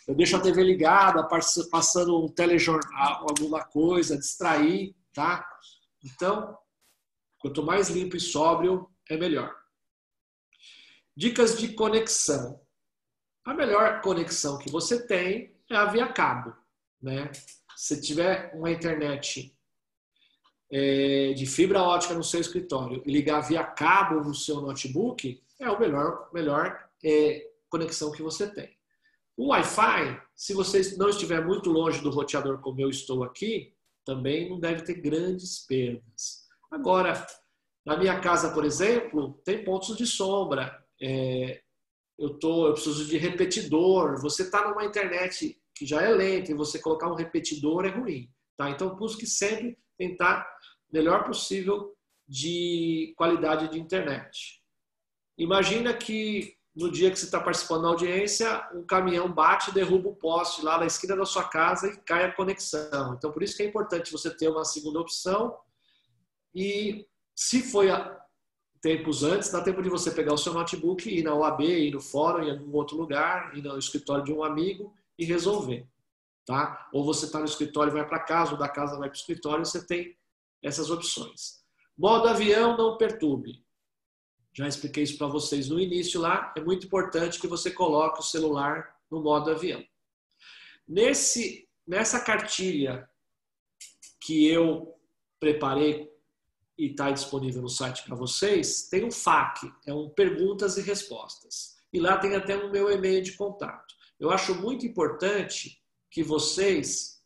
Eu deixo a TV ligada, passando um telejornal, alguma coisa, distrair, tá? Então, quanto mais limpo e sóbrio, é melhor. Dicas de conexão. A melhor conexão que você tem é a via cabo, né? Se tiver uma internet de fibra ótica no seu escritório e ligar via cabo no seu notebook, é a melhor conexão que você tem. O Wi-Fi, se você não estiver muito longe do roteador como eu estou aqui, também não deve ter grandes perdas. Agora, na minha casa, por exemplo, tem pontos de sombra. Eu preciso de repetidor. Você está numa internet que já é lenta e você colocar um repetidor é ruim. Tá? Então, busque sempre tentar o melhor possível de qualidade de internet. Imagina que no dia que você está participando da audiência, um caminhão bate e derruba o poste lá na esquina da sua casa e cai a conexão. Então, por isso que é importante você ter uma segunda opção. E se foi tempos antes, dá tempo de você pegar o seu notebook, ir na OAB, ir no fórum, ir em algum outro lugar, ir no escritório de um amigo e resolver. Tá? Ou você está no escritório e vai para casa, ou da casa vai para o escritório, você tem essas opções. Modo avião, não perturbe. Já expliquei isso para vocês no início lá. É muito importante que você coloque o celular no modo avião. Nessa cartilha que eu preparei e está disponível no site para vocês, tem um FAQ, perguntas e respostas. E lá tem até o meu e-mail de contato. Eu acho muito importante que vocês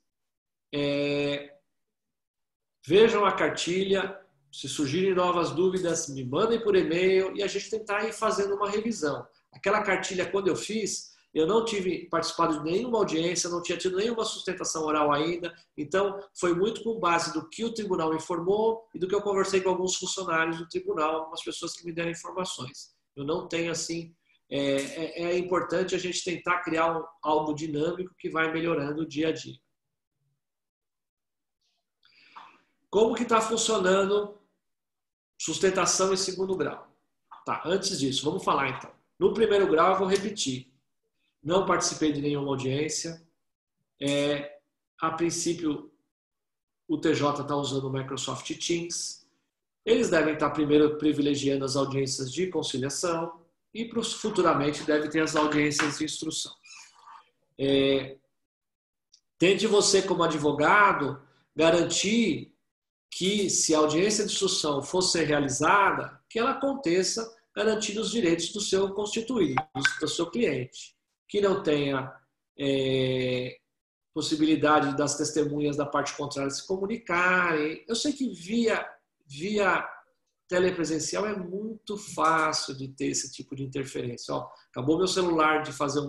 vejam a cartilha. Se surgirem novas dúvidas, me mandem por e-mail e a gente tentar ir fazendo uma revisão. Aquela cartilha, quando eu fiz, eu não tive participado de nenhuma audiência, não tinha tido nenhuma sustentação oral ainda, então foi muito com base do que o tribunal informou e do que eu conversei com alguns funcionários do tribunal, algumas pessoas que me deram informações. Eu não tenho assim... É importante a gente tentar criar algo dinâmico que vai melhorando dia a dia. Como que está funcionando sustentação em segundo grau? Tá, antes disso, vamos falar então. No primeiro grau, eu vou repetir. Não participei de nenhuma audiência. A princípio, o TJ está usando o Microsoft Teams. Eles devem estar primeiro privilegiando as audiências de conciliação e futuramente deve ter as audiências de instrução. Tente você, como advogado, garantir que, se a audiência de instrução for ser realizada, que ela aconteça garantindo os direitos do seu constituído, do seu cliente. Que não tenha possibilidade das testemunhas da parte contrária se comunicarem. Eu sei que via telepresencial é muito fácil de ter esse tipo de interferência. Ó, acabou meu celular de fazer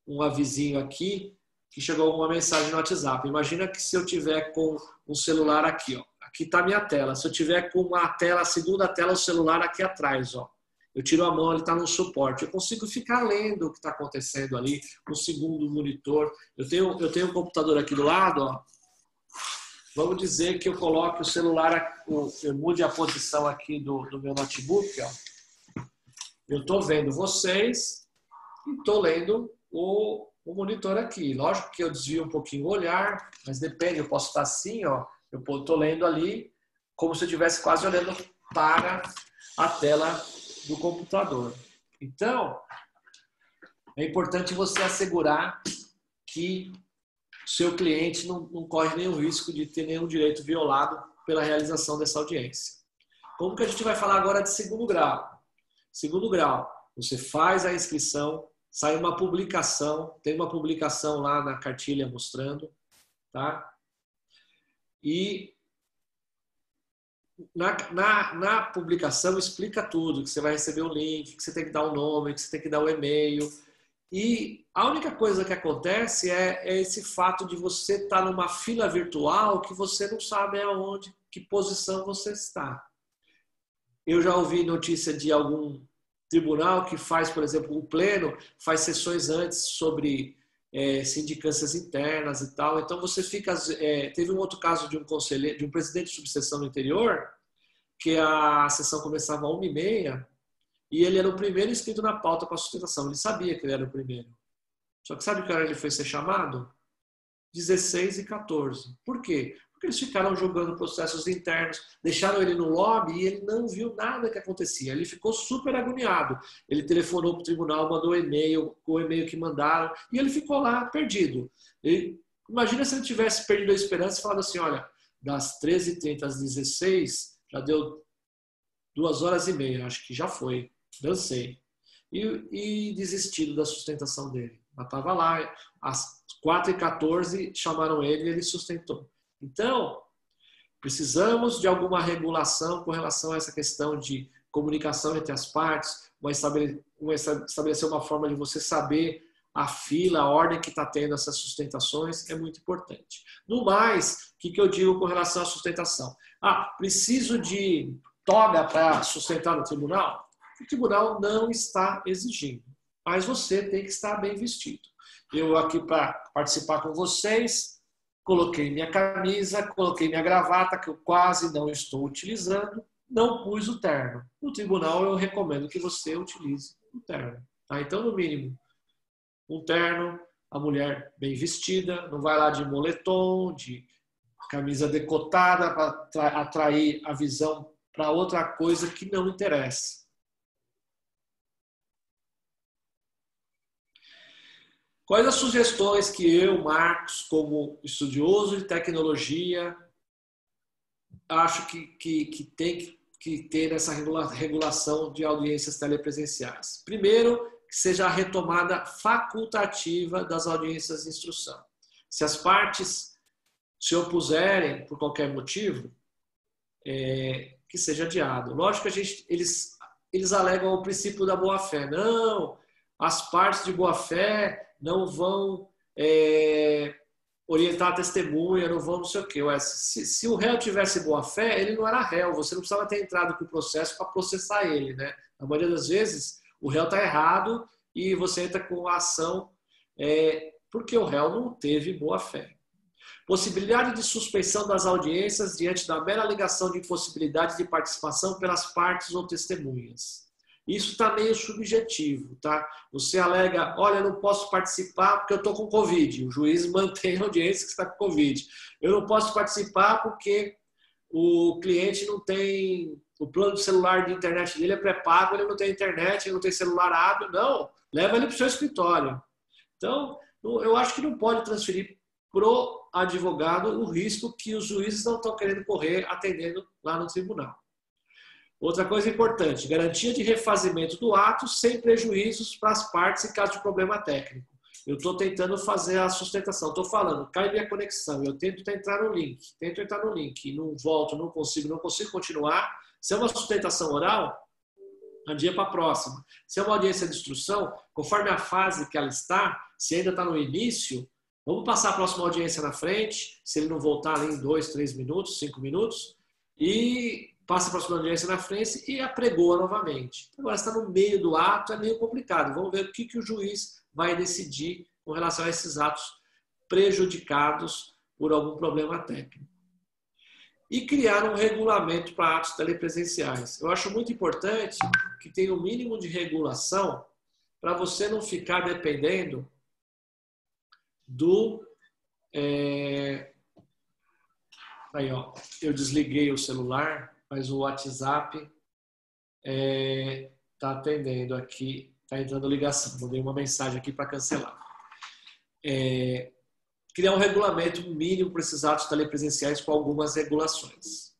um avisinho aqui, que chegou uma mensagem no WhatsApp. Imagina que se eu tiver com um celular aqui, ó, aqui está a minha tela. Se eu tiver com a segunda tela, o celular aqui atrás, ó, eu tiro a mão, ele está no suporte. Eu consigo ficar lendo o que está acontecendo ali, no segundo monitor. Eu tenho um computador aqui do lado, ó. Vamos dizer que eu coloque o celular, eu mude a posição aqui do meu notebook, ó. Eu estou vendo vocês e estou lendo o monitor aqui. Lógico que eu desvio um pouquinho o olhar, mas depende, eu posso estar assim, ó. Eu estou lendo ali como se eu estivesse quase olhando para a tela do computador. Então, é importante você assegurar que o seu cliente não corre nenhum risco de ter nenhum direito violado pela realização dessa audiência. Como que a gente vai falar agora de segundo grau? Segundo grau, você faz a inscrição, sai uma publicação, tem uma publicação lá na cartilha mostrando, tá? E na publicação explica tudo, que você vai receber o link, que você tem que dar o nome, que você tem que dar o e-mail. E a única coisa que acontece é esse fato de você estar numa fila virtual que você não sabe aonde, que posição você está. Eu já ouvi notícia de algum tribunal que faz, por exemplo, o pleno, faz sessões antes sobre sindicâncias internas e tal. Então você fica... teve um outro caso de um conselheiro, de um presidente de subseção no interior, que a sessão começava às 1h30 e ele era o primeiro inscrito na pauta para a sustentação. Ele sabia que ele era o primeiro. Só que sabe que hora ele foi ser chamado? 16h14. Por quê? Porque eles ficaram jogando processos internos, deixaram ele no lobby e ele não viu nada que acontecia. Ele ficou super agoniado. Ele telefonou para o tribunal, mandou e-mail, com o e-mail que mandaram, e ele ficou lá perdido. Imagina se ele tivesse perdido a esperança e falado assim, olha, das 13h30 às 16h, já deu 2h30, acho que já foi, dancei. E desistido da sustentação dele. Mas estava lá, às 4h14 chamaram ele e ele sustentou. Então, precisamos de alguma regulação com relação a essa questão de comunicação entre as partes, estabelecer uma forma de você saber a fila, a ordem que está tendo essas sustentações, é muito importante. No mais, o que eu digo com relação à sustentação? Preciso de toga para sustentar no tribunal? O tribunal não está exigindo, mas você tem que estar bem vestido. Eu aqui para participar com vocês, coloquei minha camisa, coloquei minha gravata, que eu quase não estou utilizando, não pus o terno. No tribunal eu recomendo que você utilize o terno. Tá? Então, no mínimo, um terno, a mulher bem vestida, não vai lá de moletom, de camisa decotada para atrair a visão para outra coisa que não interessa. Quais as sugestões que eu, Marcos, como estudioso de tecnologia, acho que tem que ter nessa regulação de audiências telepresenciais? Primeiro, que seja a retomada facultativa das audiências de instrução. Se as partes se opuserem por qualquer motivo, que seja adiado. Lógico que eles alegam o princípio da boa-fé. Não, as partes de boa-fé não vão orientar a testemunha, não vão não sei o quê. Se o réu tivesse boa-fé, ele não era réu. Você não precisava ter entrado com o processo para processar ele, né? Na maioria das vezes, o réu está errado e você entra com a ação porque o réu não teve boa-fé. Possibilidade de suspensão das audiências diante da mera alegação de impossibilidade de participação pelas partes ou testemunhas. Isso está meio subjetivo, tá? Você alega, olha, eu não posso participar porque eu estou com Covid. O juiz mantém a audiência que está com Covid. Eu não posso participar porque o cliente não tem... O plano de celular de internet dele é pré-pago, ele não tem internet, ele não tem celular hábil. Não, leva ele para o seu escritório. Então, eu acho que não pode transferir para o advogado o risco que os juízes não estão querendo correr atendendo lá no tribunal. Outra coisa importante, garantia de refazimento do ato sem prejuízos para as partes em caso de problema técnico. Eu estou tentando fazer a sustentação, estou falando, cai minha conexão, eu tento entrar no link, e não volto, não consigo continuar. Se é uma sustentação oral, adia para a próxima. Se é uma audiência de instrução, conforme a fase que ela está, se ainda está no início, vamos passar a próxima audiência na frente, se ele não voltar ali em 2, 3 minutos, 5 minutos, e passa a próxima audiência na frente e apregoa novamente. Agora, está no meio do ato, é meio complicado. Vamos ver o que o juiz vai decidir com relação a esses atos prejudicados por algum problema técnico. E criar um regulamento para atos telepresenciais. Eu acho muito importante que tenha um mínimo de regulação para você não ficar dependendo do... Aí, ó, eu desliguei o celular, mas o WhatsApp está atendendo aqui, está entrando ligação. Mandei uma mensagem aqui para cancelar. Criar um regulamento mínimo para esses atos telepresenciais com algumas regulações.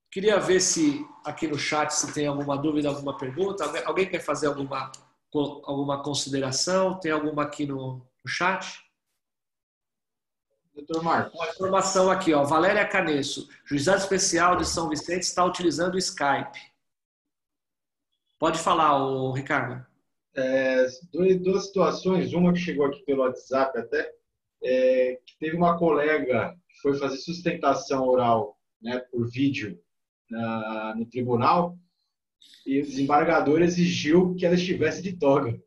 Queria ver se aqui no chat se tem alguma dúvida, alguma pergunta. Alguém quer fazer alguma consideração? Tem alguma aqui no chat? Doutor Marcos. Uma informação aqui, ó. Valéria Canesso, Juizado Especial de São Vicente, está utilizando o Skype. Pode falar, Ricardo. Duas situações. Uma que chegou aqui pelo WhatsApp até, que teve uma colega que foi fazer sustentação oral, né, por vídeo no tribunal, e o desembargador exigiu que ela estivesse de toga.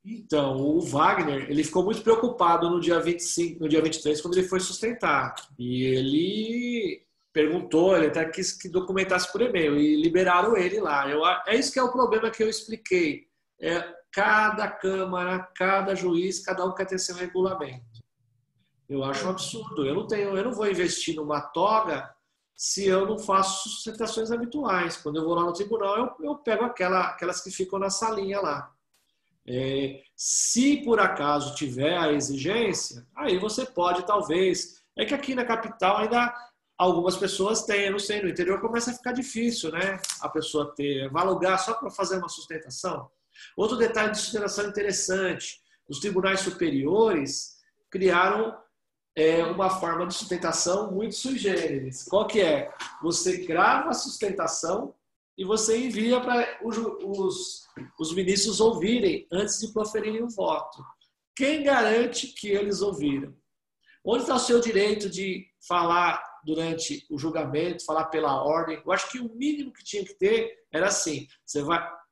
Então, o Wagner, ele ficou muito preocupado no dia 25, no dia 23, quando ele foi sustentar. E ele perguntou, ele até quis que documentasse por e-mail, e liberaram ele lá. É isso que é o problema que eu expliquei. Cada Câmara, cada juiz, cada um quer ter seu regulamento. Eu acho um absurdo. Eu não vou investir numa toga se eu não faço sustentações habituais. Quando eu vou lá no tribunal, eu pego aquelas que ficam na salinha lá. Se por acaso tiver a exigência, aí você pode, talvez. É que aqui na capital ainda algumas pessoas têm, eu não sei, no interior começa a ficar difícil, né? A pessoa vai alugar só para fazer uma sustentação. Outro detalhe de sustentação interessante: os tribunais superiores criaram uma forma de sustentação muito sui generis. Qual que é? Você grava a sustentação e você envia para os ministros ouvirem antes de proferirem o voto. Quem garante que eles ouviram? Onde está o seu direito de falar durante o julgamento, falar pela ordem? Eu acho que o mínimo que tinha que ter era assim: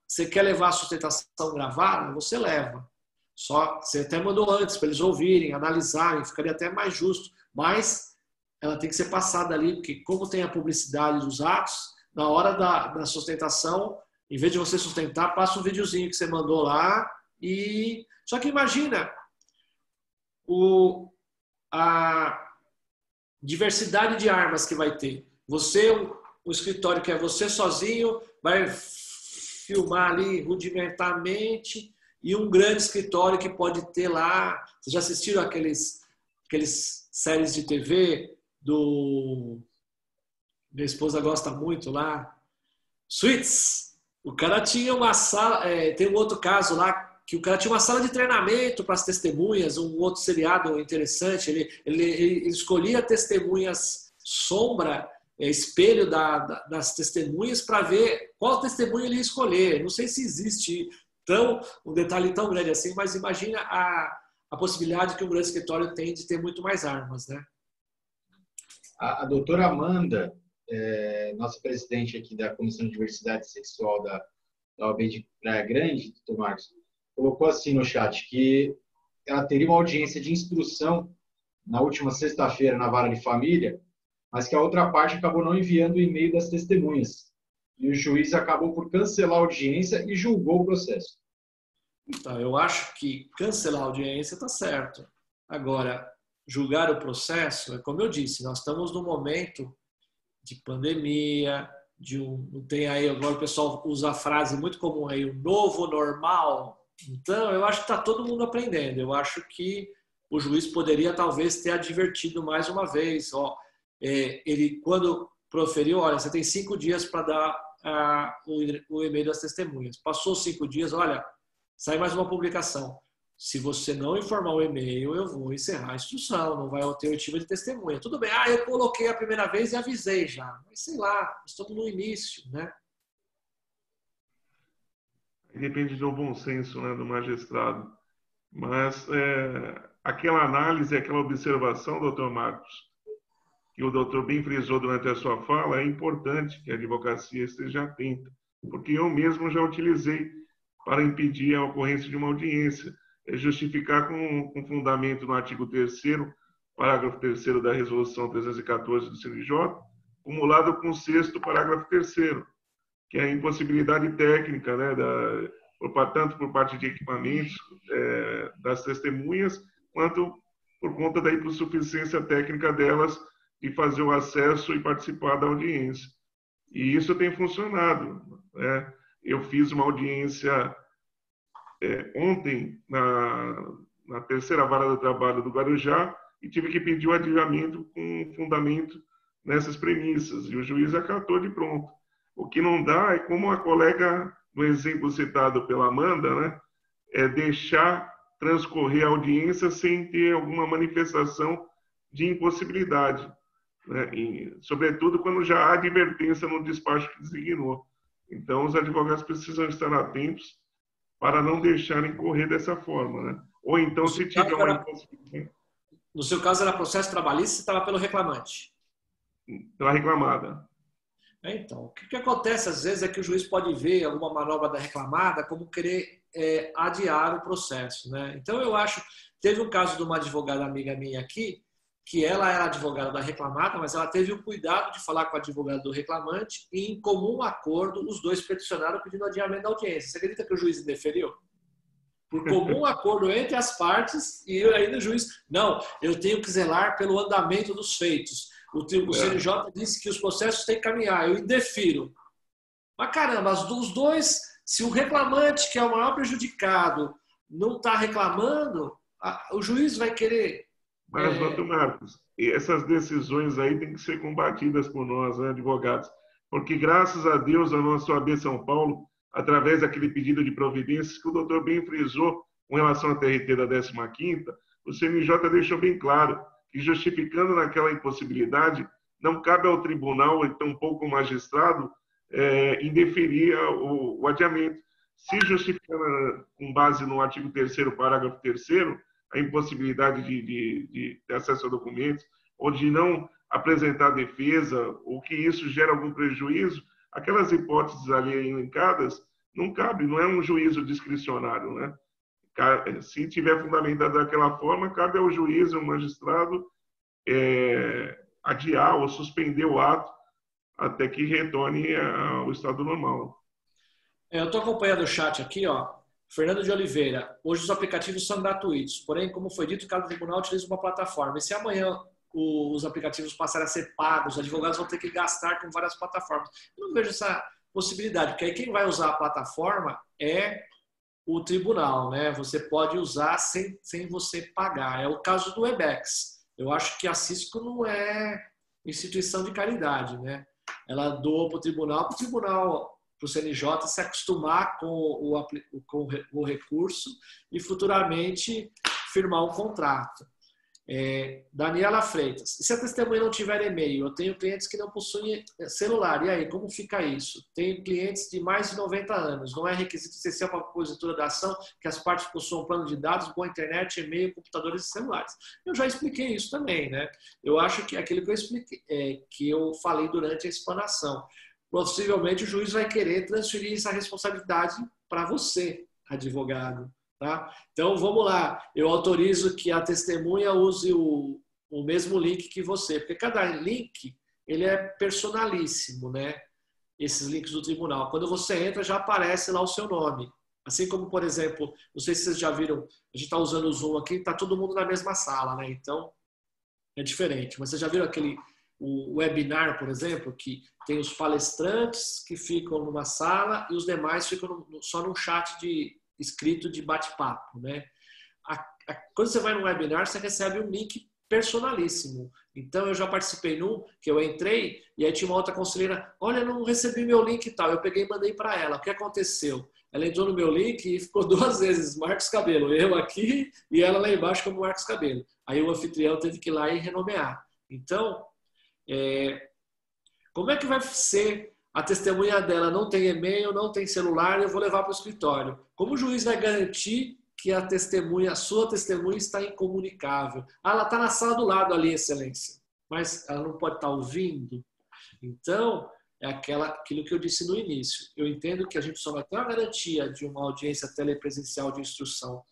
você quer levar a sustentação gravada? Você leva. Só você até mandou antes para eles ouvirem, analisarem, ficaria até mais justo. Mas ela tem que ser passada ali, porque como tem a publicidade dos atos, na hora da sustentação, em vez de você sustentar, passa um videozinho que você mandou lá. Só que imagina a diversidade de armas que vai ter. Você, o escritório que é você sozinho, vai filmar ali rudimentarmente, e um grande escritório que pode ter lá. Vocês já assistiram aqueles séries de TV minha esposa gosta muito lá, Suits? O cara tinha uma sala, tem um outro caso lá, que o cara tinha uma sala de treinamento para as testemunhas, um outro seriado interessante, ele escolhia testemunhas sombra, espelho das testemunhas para ver qual testemunha ele ia escolher. Não sei se existe um detalhe tão grande assim, mas imagina a possibilidade que um grande escritório tem de ter muito mais armas, né? A doutora Amanda, nossa presidente aqui da Comissão de Diversidade Sexual da OAB de Praia Grande, doutor Marcos, colocou assim no chat, que ela teria uma audiência de instrução na última sexta-feira na vara de família, mas que a outra parte acabou não enviando o e-mail das testemunhas. E o juiz acabou por cancelar a audiência e julgou o processo. Então, eu acho que cancelar a audiência está certo. Agora, julgar o processo, é como eu disse, nós estamos num momento de pandemia, não tem aí, agora o pessoal usa a frase muito comum aí, o novo normal. Então, eu acho que está todo mundo aprendendo. Eu acho que o juiz poderia talvez ter advertido mais uma vez. Ele, quando proferiu, olha, você tem 5 dias para dar o e-mail das testemunhas. Passou 5 dias, olha, sai mais uma publicação. Se você não informar o e-mail, eu vou encerrar a instrução, não vai ter oitiva de testemunha. Tudo bem, eu coloquei a primeira vez e avisei já. Mas sei lá, estamos no início, né? Depende do bom senso, né, do magistrado. Mas aquela análise, aquela observação, doutor Marcos, que o doutor bem frisou durante a sua fala, é importante que a advocacia esteja atenta, porque eu mesmo já utilizei para impedir a ocorrência de uma audiência, justificar com fundamento no artigo 3º, parágrafo 3º da resolução 314 do CNJ, acumulado com o 6º, parágrafo 3º, que é a impossibilidade técnica, né, tanto por parte de equipamentos das testemunhas, quanto por conta da hipossuficiência técnica delas de fazer o acesso e participar da audiência. E isso tem funcionado, né? Eu fiz uma audiência ontem na terceira vara do trabalho do Guarujá e tive que pedir o adiamento com fundamento nessas premissas. E o juiz acatou de pronto. O que não dá é, como a colega, no exemplo citado pela Amanda, né, deixar transcorrer a audiência sem ter alguma manifestação de impossibilidade, né? E, sobretudo quando já há advertência no despacho que designou. Então, os advogados precisam estar atentos para não deixarem correr dessa forma, né? Ou então, se tiver uma impossibilidade... No seu caso, era processo trabalhista, você estava pelo reclamante? Pela reclamada. Então, o que acontece às vezes é que o juiz pode ver alguma manobra da reclamada como querer adiar o processo, né? Então, eu acho... Teve um caso de uma advogada amiga minha aqui, que ela era advogada da reclamada, mas ela teve o cuidado de falar com o advogado do reclamante e, em comum acordo, os dois peticionaram pedindo adiamento da audiência. Você acredita que o juiz indeferiu? Por comum acordo entre as partes, e ainda o juiz... Não, eu tenho que zelar pelo andamento dos feitos. O CNJ disse que os processos têm que caminhar, eu indefiro. Mas, caramba, os dois, se o reclamante, que é o maior prejudicado, não está reclamando, o juiz vai querer... Mas, doutor Marcos, essas decisões aí têm que ser combatidas por nós, né, advogados, porque graças a Deus a nossa OAB São Paulo, através daquele pedido de providências que o doutor bem frisou com relação à TRT da 15ª, o CNJ deixou bem claro que, justificando naquela impossibilidade, não cabe ao tribunal, e tampouco ao magistrado, indeferir o adiamento. Se justificando com base no artigo 3º, parágrafo 3º, a impossibilidade de ter acesso a documentos, ou de não apresentar defesa, ou que isso gera algum prejuízo, aquelas hipóteses ali elencadas não cabe, não é um juízo discricionário, né? Se tiver fundamentado daquela forma, cabe ao juiz, ao magistrado, adiar ou suspender o ato até que retorne ao estado normal. Eu estou acompanhando o chat aqui, ó. Fernando de Oliveira, hoje os aplicativos são gratuitos, porém, como foi dito, cada tribunal utiliza uma plataforma. E se amanhã os aplicativos passarem a ser pagos, os advogados vão ter que gastar com várias plataformas. Eu não vejo essa possibilidade, porque aí quem vai usar a plataforma é o tribunal, né? Você pode usar sem você pagar. É o caso do Webex. Eu acho que a Cisco não é instituição de caridade, né? Ela doa para o tribunal, para o CNJ se acostumar com o recurso e futuramente firmar um contrato. Daniela Freitas. E se a testemunha não tiver e-mail? Eu tenho clientes que não possuem celular. E aí, como fica isso? Tenho clientes de mais de 90 anos. Não é requisito essencial para a propositura da ação que as partes possuam plano de dados, boa internet, e-mail, computadores e celulares. Eu já expliquei isso também, né? Eu acho que aquilo que eu expliquei, que eu falei durante a explanação. Possivelmente o juiz vai querer transferir essa responsabilidade para você, advogado. Tá? Então, vamos lá. Eu autorizo que a testemunha use o mesmo link que você, porque cada link ele é personalíssimo, né? Esses links do tribunal. Quando você entra, já aparece lá o seu nome. Assim como, por exemplo, não sei se vocês já viram, a gente está usando o Zoom aqui, está todo mundo na mesma sala, né? Então, é diferente. Mas vocês já viram o webinar, por exemplo, que tem os palestrantes que ficam numa sala e os demais ficam só num chat escrito de bate-papo, né? Quando você vai no webinar, você recebe um link personalíssimo. Então, eu já participei num que eu entrei e aí tinha uma outra conselheira, olha, não recebi meu link e tal. Eu peguei e mandei para ela. O que aconteceu? Ela entrou no meu link e ficou 2 vezes Marcos Cabelo. Eu aqui e ela lá embaixo como Marcos Cabelo. Aí o anfitrião teve que ir lá e renomear. Então, como é que vai ser a testemunha dela? Não tem e-mail, não tem celular, eu vou levar para o escritório. Como o juiz vai garantir que a sua testemunha está incomunicável? Ah, ela está na sala do lado ali, excelência, mas ela não pode estar ouvindo. Então, é aquilo que eu disse no início. Eu entendo que a gente só vai ter uma garantia de uma audiência telepresencial de instrução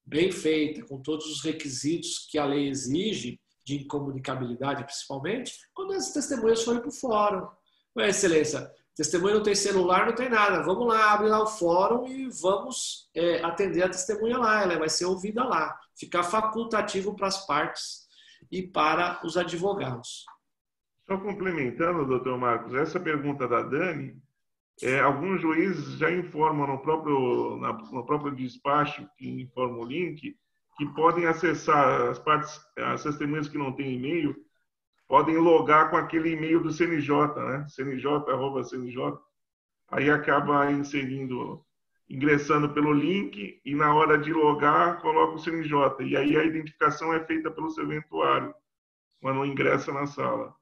bem feita, com todos os requisitos que a lei exige, de incomunicabilidade principalmente, quando as testemunhas forem para o fórum. Ué, excelência, testemunha não tem celular, não tem nada. Vamos lá, abre lá o fórum e vamos atender a testemunha lá. Ela vai ser ouvida lá. Ficar facultativo para as partes e para os advogados. Só complementando, doutor Marcos, essa pergunta da Dani, alguns juízes já informam no próprio despacho, que informa o link, que podem acessar as testemunhas que não têm e-mail, podem logar com aquele e-mail do CNJ, né? CNJ@CNJ. Aí acaba ingressando pelo link e na hora de logar coloca o CNJ. E aí a identificação é feita pelo serventuário, quando ingressa na sala.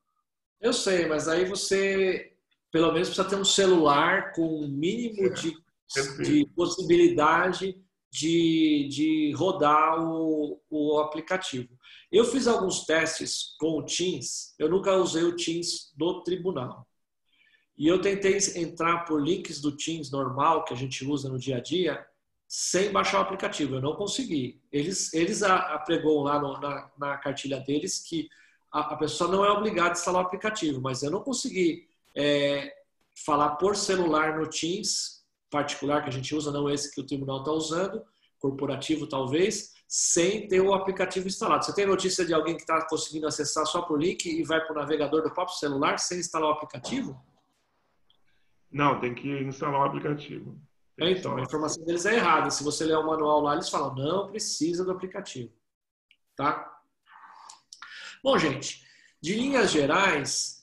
Eu sei, mas aí você pelo menos precisa ter um celular com um mínimo de possibilidade de rodar o aplicativo. Eu fiz alguns testes com o Teams, eu nunca usei o Teams do tribunal. E eu tentei entrar por links do Teams normal, que a gente usa no dia a dia, sem baixar o aplicativo. Eu não consegui. Eles apregou lá na cartilha deles que a pessoa não é obrigada a instalar o aplicativo, mas eu não consegui falar por celular no Teams particular que a gente usa, não esse que o tribunal está usando, corporativo talvez, sem ter o aplicativo instalado. Você tem notícia de alguém que está conseguindo acessar só por link e vai para o navegador do próprio celular sem instalar o aplicativo? Não, tem que instalar o aplicativo. Então, a informação deles é errada. Se você ler o manual lá, eles falam, não precisa do aplicativo. Tá? Bom, gente, de linhas gerais,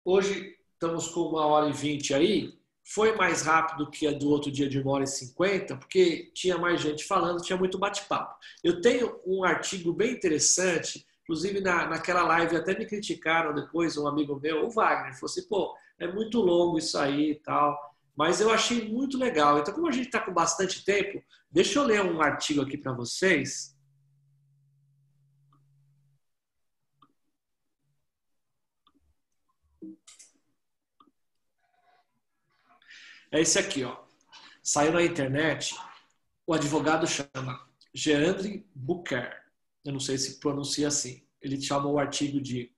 hoje estamos com 1h20 aí. Foi mais rápido que a do outro dia de 1h50, porque tinha mais gente falando, tinha muito bate-papo. Eu tenho um artigo bem interessante, inclusive naquela live até me criticaram depois, um amigo meu, o Wagner, falou assim, pô, é muito longo isso aí e tal, mas eu achei muito legal. Então, como a gente está com bastante tempo, deixa eu ler um artigo aqui para vocês. É esse aqui, ó. Saiu na internet, o advogado chama Geandre Bucher. Eu não sei se pronuncia assim. Ele chamou o artigo de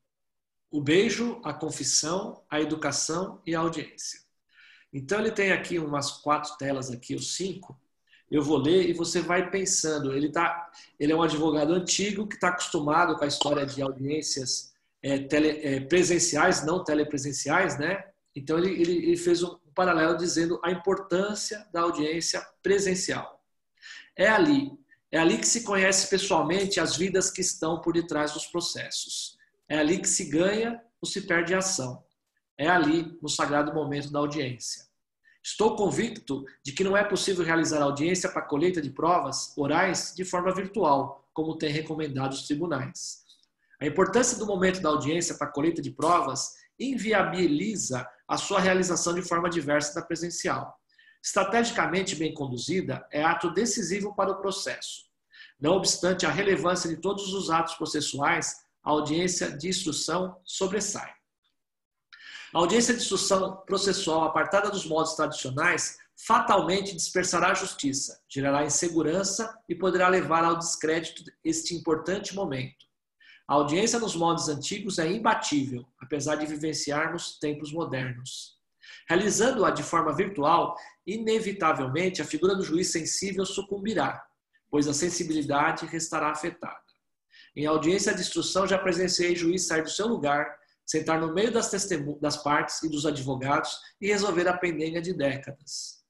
O Beijo, a Confissão, a Educação e a Audiência. Então ele tem aqui umas 4 telas aqui, ou 5. Eu vou ler e você vai pensando. Ele é um advogado antigo que está acostumado com a história de audiências presenciais, não telepresenciais, né? Então ele fez um paralelo dizendo a importância da audiência presencial. É ali que se conhece pessoalmente as vidas que estão por detrás dos processos. É ali que se ganha ou se perde a ação. É ali, no sagrado momento da audiência. Estou convicto de que não é possível realizar audiência para colheita de provas orais de forma virtual, como tem recomendado os tribunais. A importância do momento da audiência para colheita de provas inviabiliza a sua realização de forma diversa da presencial. Estrategicamente bem conduzida, é ato decisivo para o processo. Não obstante a relevância de todos os atos processuais, a audiência de instrução sobressai. A audiência de instrução processual apartada dos modos tradicionais fatalmente dispersará a justiça, gerará insegurança e poderá levar ao descrédito este importante momento. A audiência nos moldes antigos é imbatível, apesar de vivenciarmos tempos modernos. Realizando-a de forma virtual, inevitavelmente a figura do juiz sensível sucumbirá, pois a sensibilidade restará afetada. Em audiência de instrução já presenciei juiz sair do seu lugar, sentar no meio das partes e dos advogados e resolver a pendenga de décadas.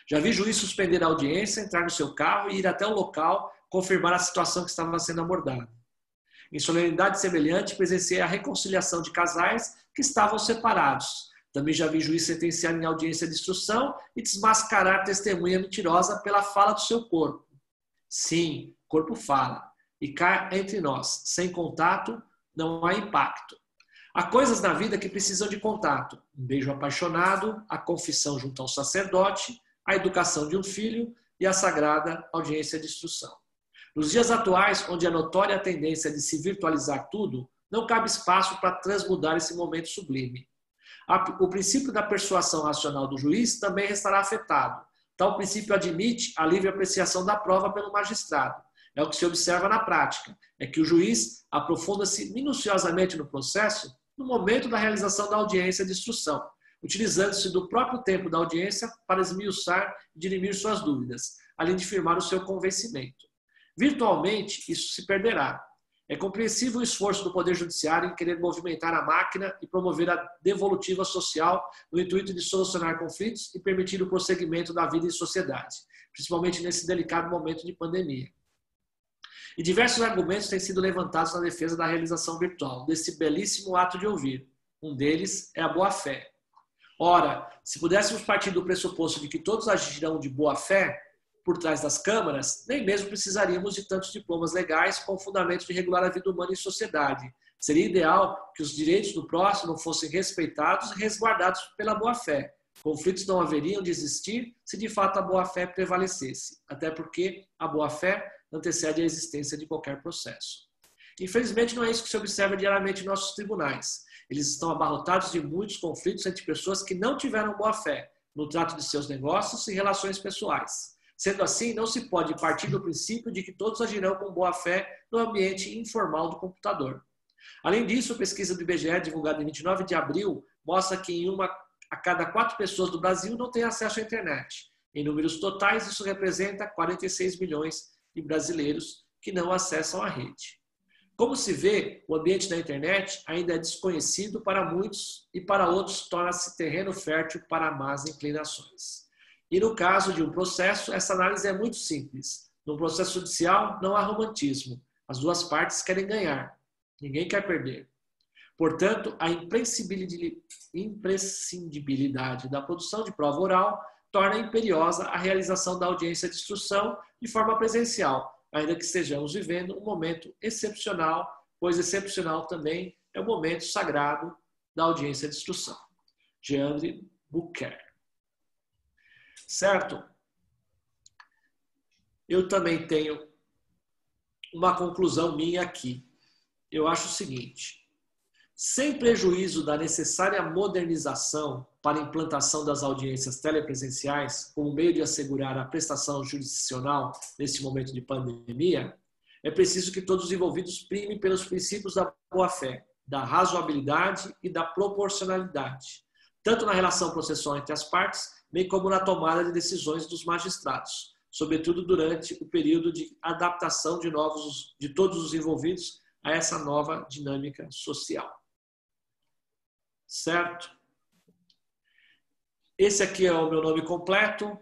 Já vi juiz suspender a audiência, entrar no seu carro e ir até o local confirmar a situação que estava sendo abordada. Em solenidade semelhante, presenciei a reconciliação de casais que estavam separados. Também já vi juiz sentenciar em audiência de instrução e desmascarar testemunha mentirosa pela fala do seu corpo. Sim, corpo fala. E cá entre nós, sem contato, não há impacto. Há coisas na vida que precisam de contato. Um beijo apaixonado, a confissão junto ao sacerdote, a educação de um filho e a sagrada audiência de instrução. Nos dias atuais, onde a notória tendência de se virtualizar tudo, não cabe espaço para transmudar esse momento sublime. O princípio da persuasão racional do juiz também restará afetado. Tal princípio admite a livre apreciação da prova pelo magistrado. É o que se observa na prática, é que o juiz aprofunda-se minuciosamente no processo no momento da realização da audiência de instrução, utilizando-se do próprio tempo da audiência para esmiuçar e dirimir suas dúvidas, além de firmar o seu convencimento. Virtualmente, isso se perderá. É compreensível o esforço do Poder Judiciário em querer movimentar a máquina e promover a devolutiva social no intuito de solucionar conflitos e permitir o prosseguimento da vida em sociedade, principalmente nesse delicado momento de pandemia. E diversos argumentos têm sido levantados na defesa da realização virtual, desse belíssimo ato de ouvir. Um deles é a boa-fé. Ora, se pudéssemos partir do pressuposto de que todos agirão de boa-fé por trás das câmaras, nem mesmo precisaríamos de tantos diplomas legais com fundamento de regular a vida humana em sociedade. Seria ideal que os direitos do próximo fossem respeitados e resguardados pela boa-fé. Conflitos não haveriam de existir se de fato a boa-fé prevalecesse, até porque a boa-fé antecede a existência de qualquer processo. Infelizmente, não é isso que se observa diariamente em nossos tribunais. Eles estão abarrotados de muitos conflitos entre pessoas que não tiveram boa-fé no trato de seus negócios e relações pessoais. Sendo assim, não se pode partir do princípio de que todos agirão com boa-fé no ambiente informal do computador. Além disso, a pesquisa do IBGE, divulgada em 29 de abril, mostra que uma a cada 4 pessoas do Brasil não tem acesso à internet. Em números totais, isso representa 46 milhões de brasileiros que não acessam a rede. Como se vê, o ambiente da internet ainda é desconhecido para muitos e para outros torna-se terreno fértil para más inclinações. E no caso de um processo, essa análise é muito simples. No processo judicial, não há romantismo. As duas partes querem ganhar. Ninguém quer perder. Portanto, a imprescindibilidade da produção de prova oral torna imperiosa a realização da audiência de instrução de forma presencial, ainda que estejamos vivendo um momento excepcional, pois excepcional também é o momento sagrado da audiência de instrução. Jean-André Bucher. Certo? Eu também tenho uma conclusão minha aqui. Eu acho o seguinte: sem prejuízo da necessária modernização para a implantação das audiências telepresenciais, como meio de assegurar a prestação jurisdicional neste momento de pandemia, é preciso que todos os envolvidos primem pelos princípios da boa-fé, da razoabilidade e da proporcionalidade, tanto na relação processual entre as partes, bem como na tomada de decisões dos magistrados, sobretudo durante o período de adaptação de todos os envolvidos a essa nova dinâmica social. Certo? Esse aqui é o meu nome completo,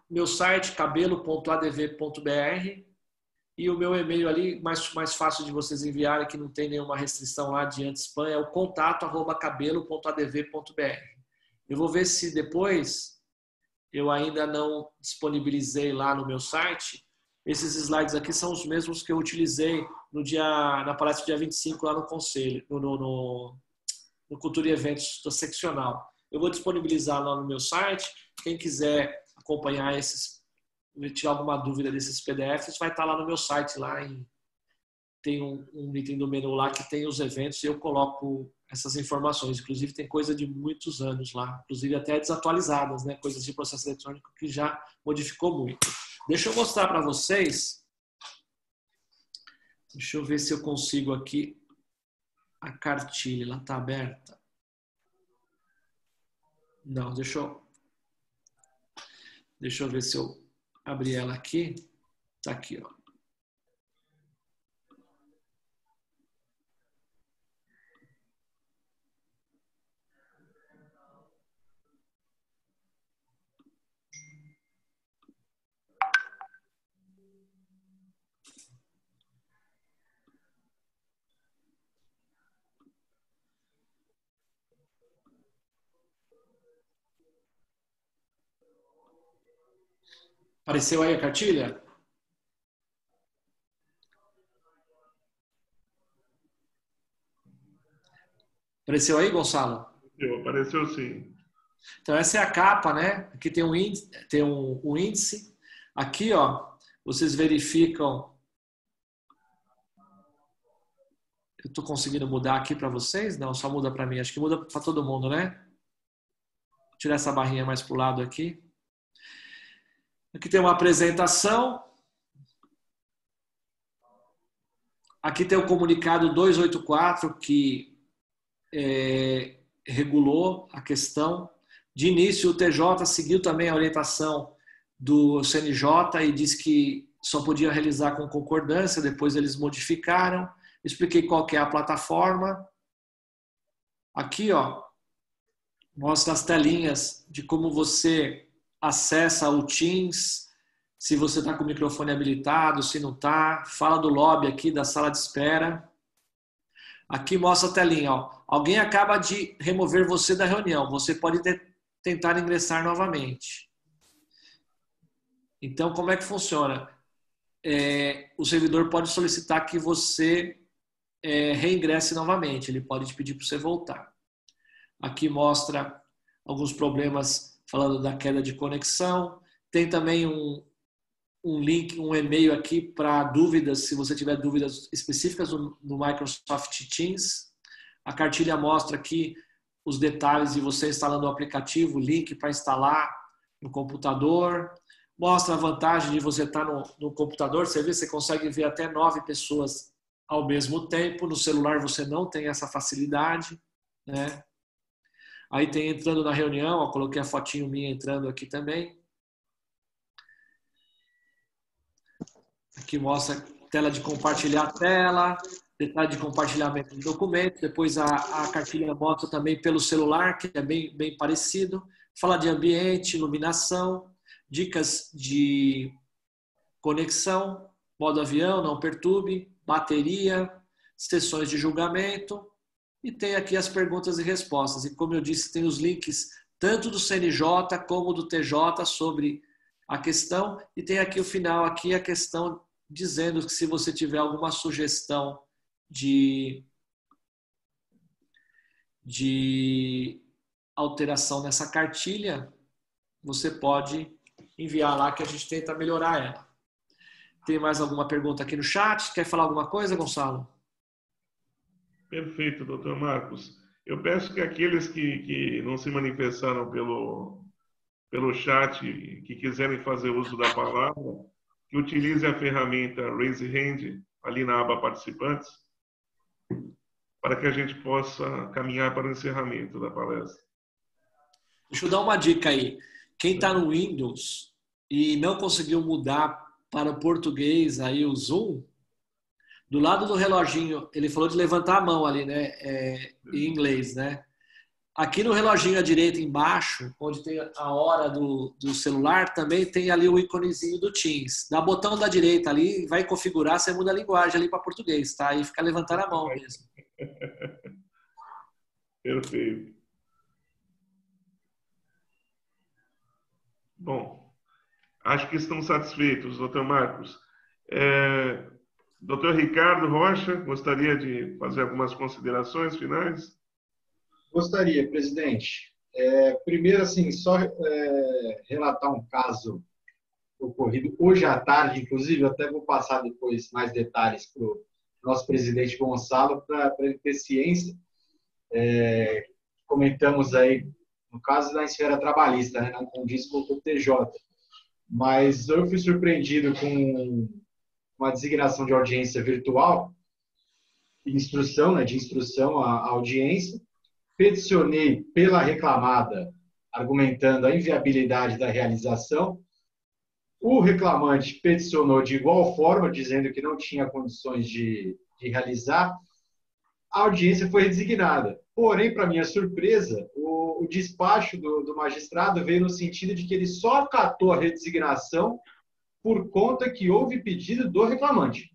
meu site cabelo.adv.br e o meu e-mail ali, mais fácil de vocês enviarem, que não tem nenhuma restrição lá de anti-spam, é o contato@cabelo.adv.br. Eu vou ver se depois eu ainda não disponibilizei lá no meu site. Esses slides aqui são os mesmos que eu utilizei na palestra dia 25 lá no Conselho, no Cultura e Eventos da Seccional. Eu vou disponibilizar lá no meu site. Quem quiser acompanhar tirar alguma dúvida desses PDFs, vai estar lá no meu site. Tem um item do menu lá que tem os eventos e eu coloco essas informações. Inclusive tem coisa de muitos anos lá, inclusive até desatualizadas, né? Coisas de processo eletrônico que já modificou muito. Deixa eu mostrar para vocês Deixa eu ver se eu consigo aqui a cartilha. Ela está aberta? Não, deixa eu ver se eu abrir ela aqui. Está aqui, ó. Apareceu aí a cartilha? Apareceu aí, Gonçalo? Apareceu sim. Então, essa é a capa, né? Aqui tem um índice. Aqui, ó, vocês verificam. Eu estou conseguindo mudar aqui para vocês? Não, só muda para mim. Acho que muda para todo mundo, né? Vou tirar essa barrinha mais para o lado aqui. Aqui tem uma apresentação. Aqui tem o comunicado 284, que regulou a questão. De início, o TJ seguiu também a orientação do CNJ e disse que só podia realizar com concordância, depois eles modificaram. Expliquei qual que é a plataforma. Aqui, ó, mostra as telinhas de como você acessa o Teams, se você está com o microfone habilitado, se não está. Fala do lobby aqui, da sala de espera. Aqui mostra a telinha, ó. Alguém acaba de remover você da reunião. Você pode tentar ingressar novamente. Então, como é que funciona? O servidor pode solicitar que você reingresse novamente. Ele pode te pedir para você voltar. Aqui mostra alguns problemas falando da queda de conexão. Tem também um link, um e-mail aqui para dúvidas, se você tiver dúvidas específicas no Microsoft Teams. A cartilha mostra aqui os detalhes de você instalando o aplicativo, o link para instalar no computador. Mostra a vantagem de você estar no computador. Você consegue ver até 9 pessoas ao mesmo tempo. No celular você não tem essa facilidade, né? Aí tem entrando na reunião, ó, coloquei a fotinho minha entrando aqui também. Aqui mostra a tela de compartilhar a tela, detalhe de compartilhamento de documentos. Depois a cartilha mostra também pelo celular, que é bem parecido. Fala de ambiente, iluminação, dicas de conexão, modo avião, não perturbe, bateria, sessões de julgamento. E tem aqui as perguntas e respostas. E como eu disse, tem os links tanto do CNJ como do TJ sobre a questão. E tem aqui o final, aqui a questão dizendo que se você tiver alguma sugestão de alteração nessa cartilha, você pode enviar lá que a gente tenta melhorar ela. Tem mais alguma pergunta aqui no chat? Quer falar alguma coisa, Gonçalo? Perfeito, doutor Marcos. Eu peço que aqueles que não se manifestaram pelo chat, que quiserem fazer uso da palavra, que utilize a ferramenta Raise Hand ali na aba Participantes, para que a gente possa caminhar para o encerramento da palestra. Deixa eu dar uma dica aí. Quem está no Windows e não conseguiu mudar para o português aí o Zoom, do lado do reloginho, ele falou de levantar a mão ali, né? Em inglês, né? Aqui no reloginho à direita embaixo, onde tem a hora do celular, também tem ali o íconezinho do Teams. Dá botão da direita ali, vai configurar, você muda a linguagem ali para português, tá? Aí fica levantar a mão mesmo. Perfeito. Bom, acho que estão satisfeitos, doutor Marcos. Doutor Ricardo Rocha, gostaria de fazer algumas considerações finais? Gostaria, presidente. Primeiro, assim, só relatar um caso ocorrido hoje à tarde, inclusive, eu até vou passar depois mais detalhes para o nosso presidente Gonçalo, para ele ter ciência. Comentamos aí, no caso da esfera trabalhista, né, não condiz com o TJ. Mas eu fui surpreendido com uma designação de audiência virtual, instrução, né, de instrução à audiência, peticionei pela reclamada, argumentando a inviabilidade da realização. O reclamante peticionou de igual forma, dizendo que não tinha condições de realizar. A audiência foi designada. Porém, para minha surpresa, o despacho do magistrado veio no sentido de que ele só acatou a redesignação por conta que houve pedido do reclamante.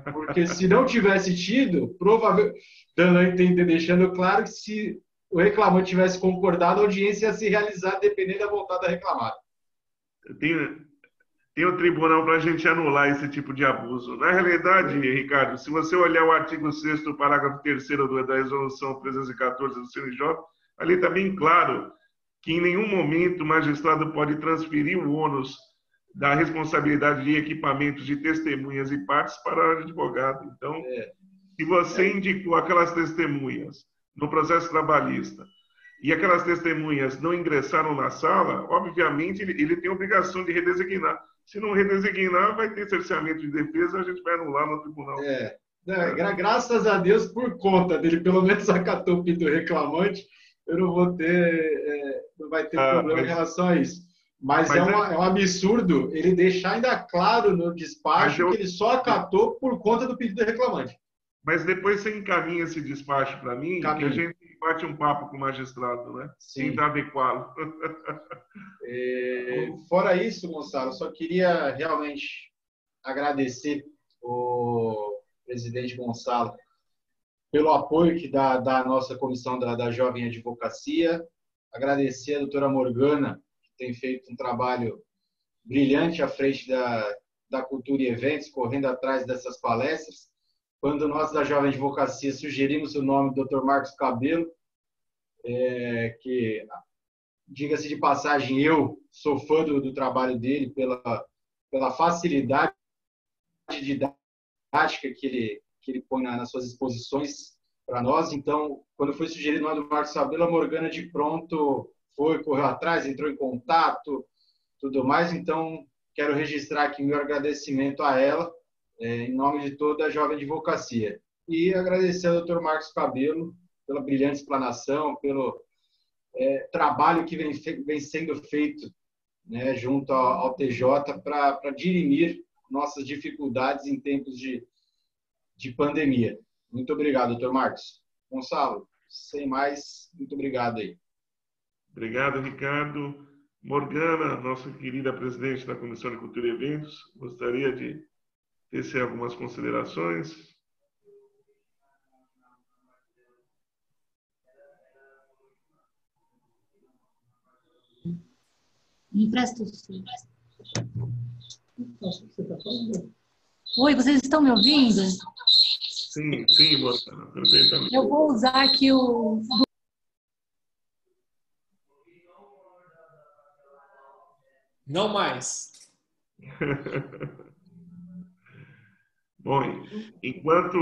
Porque se não tivesse tido, provavelmente, dando a entender, deixando claro que se o reclamante tivesse concordado, a audiência ia se realizar dependendo da vontade da reclamada. Tem o tribunal para a gente anular esse tipo de abuso. Na realidade, Ricardo, se você olhar o artigo 6º, parágrafo 3º da resolução 314 do CNJ, ali está bem claro que em nenhum momento o magistrado pode transferir o ônus da responsabilidade de equipamentos de testemunhas e partes para o advogado. Então, se você indicou aquelas testemunhas no processo trabalhista e aquelas testemunhas não ingressaram na sala, obviamente ele tem a obrigação de redesignar. Se não redesignar, vai ter cerceamento de defesa, a gente vai anular no tribunal. Graças a Deus, por conta dele, pelo menos acatou o pedido do reclamante, eu não vou ter, não vai ter problema em relação a isso. Mas é um absurdo ele deixar ainda claro no despacho que ele só acatou por conta do pedido do reclamante. Mas depois você encaminha esse despacho para mim, que a gente bate um papo com o magistrado, né? Sim. Tentar adequá-lo. Fora isso, Gonçalo, só queria realmente agradecer o presidente Gonçalo pelo apoio que dá à nossa comissão da Jovem Advocacia, agradecer a doutora Morgana, que tem feito um trabalho brilhante à frente da Cultura e Eventos, correndo atrás dessas palestras. Quando nós da Jovem Advocacia sugerimos o nome do Dr. Marcos Cabelo, que, diga-se de passagem, eu sou fã do trabalho dele pela facilidade didática que ele põe nas suas exposições para nós. Então, quando foi sugerido o nome do Marcos Cabelo, a Morgana de pronto correu atrás, entrou em contato, tudo mais. Então, quero registrar aqui meu agradecimento a ela, em nome de toda a Jovem Advocacia. E agradecer ao Dr. Marcos Cabelo pela brilhante explanação, pelo trabalho que vem sendo feito, né, junto ao TJ para dirimir nossas dificuldades em tempos de pandemia. Muito obrigado, Dr. Marcos. Gonçalo, sem mais, muito obrigado aí. Obrigado, Ricardo. Morgana, nossa querida presidente da Comissão de Cultura e Eventos, gostaria de tecer algumas considerações. Me empresta o som. Oi, vocês estão me ouvindo? Sim, Morgana, perfeitamente. Eu vou usar aqui o... Não mais. Bom, enquanto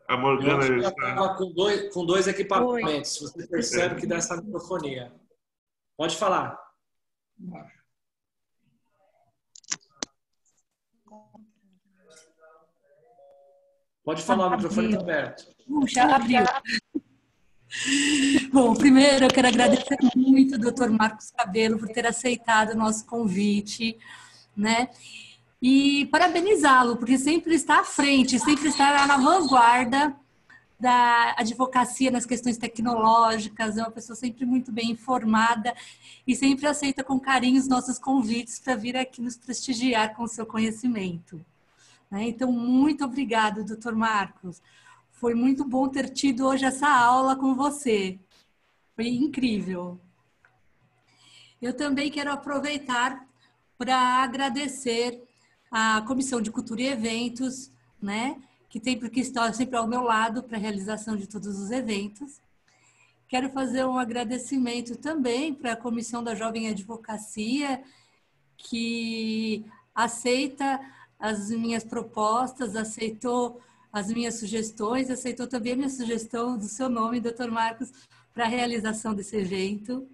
a Morgana Eu está... estava com dois equipamentos. Você percebe que dá essa microfonia. Pode falar. Pode falar, o microfone está aberto. Puxa, abriu. Bom, primeiro eu quero agradecer muito ao Dr. Marcos Cabelo por ter aceitado o nosso convite, né? E parabenizá-lo, porque sempre está à frente, sempre está na vanguarda da advocacia nas questões tecnológicas, é uma pessoa sempre muito bem informada e sempre aceita com carinho os nossos convites para vir aqui nos prestigiar com o seu conhecimento. Então, muito obrigada, Dr. Marcos. Foi muito bom ter tido hoje essa aula com você. Foi incrível. Eu também quero aproveitar para agradecer à Comissão de Cultura e Eventos, né, que está sempre ao meu lado para a realização de todos os eventos. Quero fazer um agradecimento também para a Comissão da Jovem Advocacia, que aceita as minhas propostas, aceitou as minhas sugestões, aceitou também a minha sugestão do seu nome, Dr. Marcos, para a realização desse evento.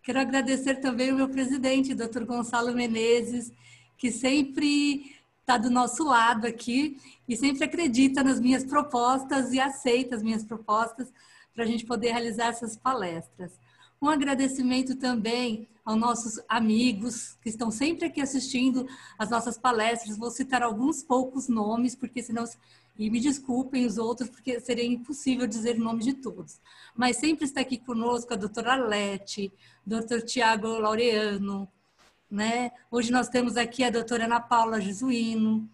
Quero agradecer também o meu presidente, Dr. Gonçalo Menezes, que sempre está do nosso lado aqui e sempre acredita nas minhas propostas e aceita as minhas propostas para a gente poder realizar essas palestras. Um agradecimento também aos nossos amigos que estão sempre aqui assistindo as nossas palestras. Vou citar alguns poucos nomes, porque senão... E me desculpem os outros, porque seria impossível dizer o nome de todos. Mas sempre está aqui conosco a doutora Arlete, doutor Tiago Laureano, né? Hoje nós temos aqui a doutora Ana Paula Jesuíno,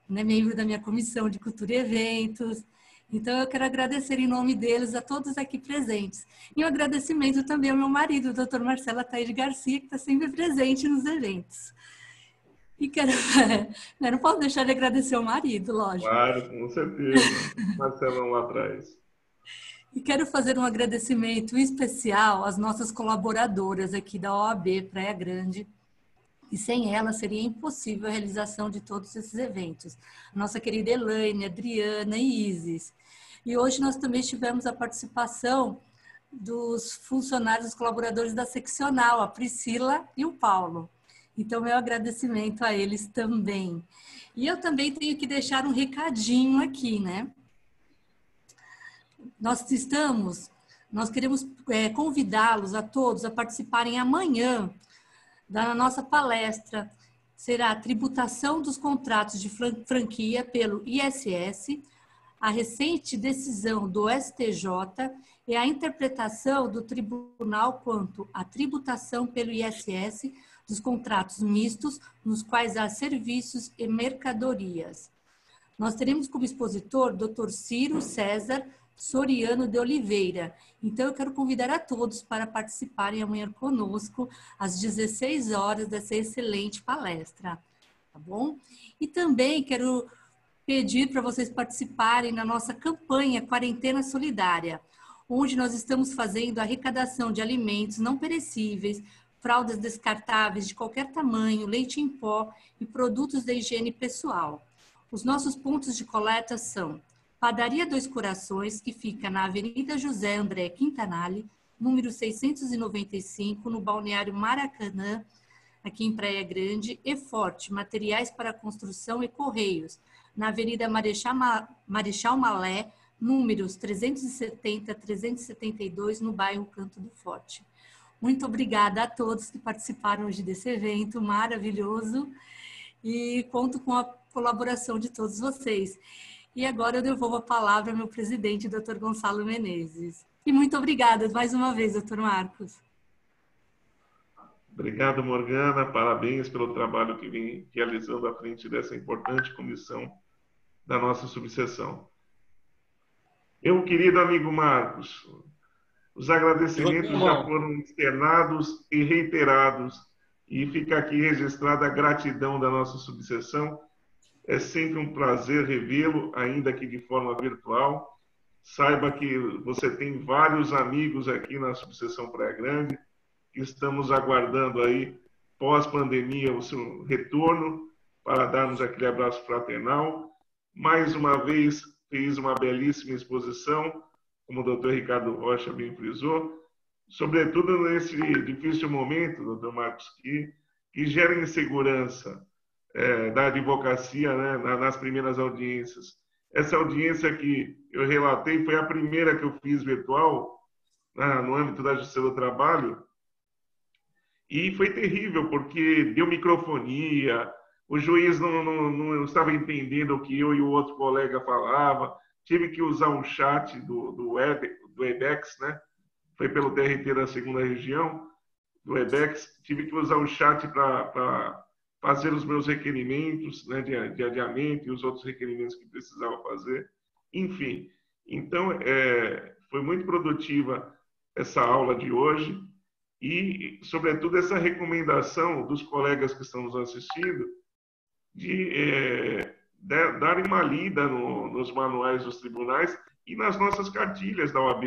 né? Membro da minha comissão de Cultura e Eventos. Então, eu quero agradecer em nome deles a todos aqui presentes. E um agradecimento também ao meu marido, o doutor Marcelo Ataíde Garcia, que está sempre presente nos eventos. E quero... Eu não posso deixar de agradecer ao marido, lógico. Claro, com certeza. Marcelão lá atrás. E quero fazer um agradecimento especial às nossas colaboradoras aqui da OAB Praia Grande. E sem elas seria impossível a realização de todos esses eventos. Nossa querida Elaine, Adriana e Isis. E hoje nós também tivemos a participação dos funcionários, dos colaboradores da seccional, a Priscila e o Paulo. Então, meu agradecimento a eles também. E eu também tenho que deixar um recadinho aqui, né? Nós queremos convidá-los a todos a participarem amanhã da nossa palestra. Será a tributação dos contratos de franquia pelo ISS, a recente decisão do STJ e a interpretação do tribunal quanto à tributação pelo ISS dos contratos mistos, nos quais há serviços e mercadorias. Nós teremos como expositor Dr. Ciro César Soriano de Oliveira. Então, eu quero convidar a todos para participarem amanhã conosco, às 16 horas, dessa excelente palestra. Tá bom? E também quero pedir para vocês participarem na nossa campanha Quarentena Solidária, onde nós estamos fazendo a arrecadação de alimentos não perecíveis, fraldas descartáveis de qualquer tamanho, leite em pó e produtos de higiene pessoal. Os nossos pontos de coleta são Padaria Dois Corações, que fica na Avenida José André Quintanalha, número 695, no Balneário Maracanã, aqui em Praia Grande, e Forte, materiais para construção e correios, na Avenida Marechal Malé, números 370 a 372, no bairro Canto do Forte. Muito obrigada a todos que participaram hoje desse evento maravilhoso e conto com a colaboração de todos vocês. E agora eu devolvo a palavra ao meu presidente, Dr. Gonçalo Menezes. E muito obrigada mais uma vez, Dr. Marcos. Obrigado, Morgana. Parabéns pelo trabalho que vem realizando à frente dessa importante comissão da nossa subseção. Meu querido amigo Marcos, os agradecimentos já foram externados e reiterados, e fica aqui registrada a gratidão da nossa subseção. É sempre um prazer revê-lo, ainda que de forma virtual. Saiba que você tem vários amigos aqui na subseção Praia Grande, que estamos aguardando aí, pós-pandemia, o seu retorno, para darmos aquele abraço fraternal. Mais uma vez, fez uma belíssima exposição, como o doutor Ricardo Rocha bem frisou, sobretudo nesse difícil momento, doutor Marcos, que gera insegurança da advocacia, né, nas primeiras audiências. Essa audiência que eu relatei foi a primeira que eu fiz virtual, no âmbito da Justiça do Trabalho, e foi terrível, porque deu microfonia, o juiz não estava entendendo o que eu e o outro colega falava, tive que usar um chat do Webex, né? Foi pelo TRT da 2ª Região, do Webex, tive que usar o chat para fazer os meus requerimentos, né, de adiamento e os outros requerimentos que precisava fazer. Enfim, então, foi muito produtiva essa aula de hoje e, sobretudo, essa recomendação dos colegas que estão nos assistindo de darem uma lida nos manuais dos tribunais e nas nossas cartilhas da OAB,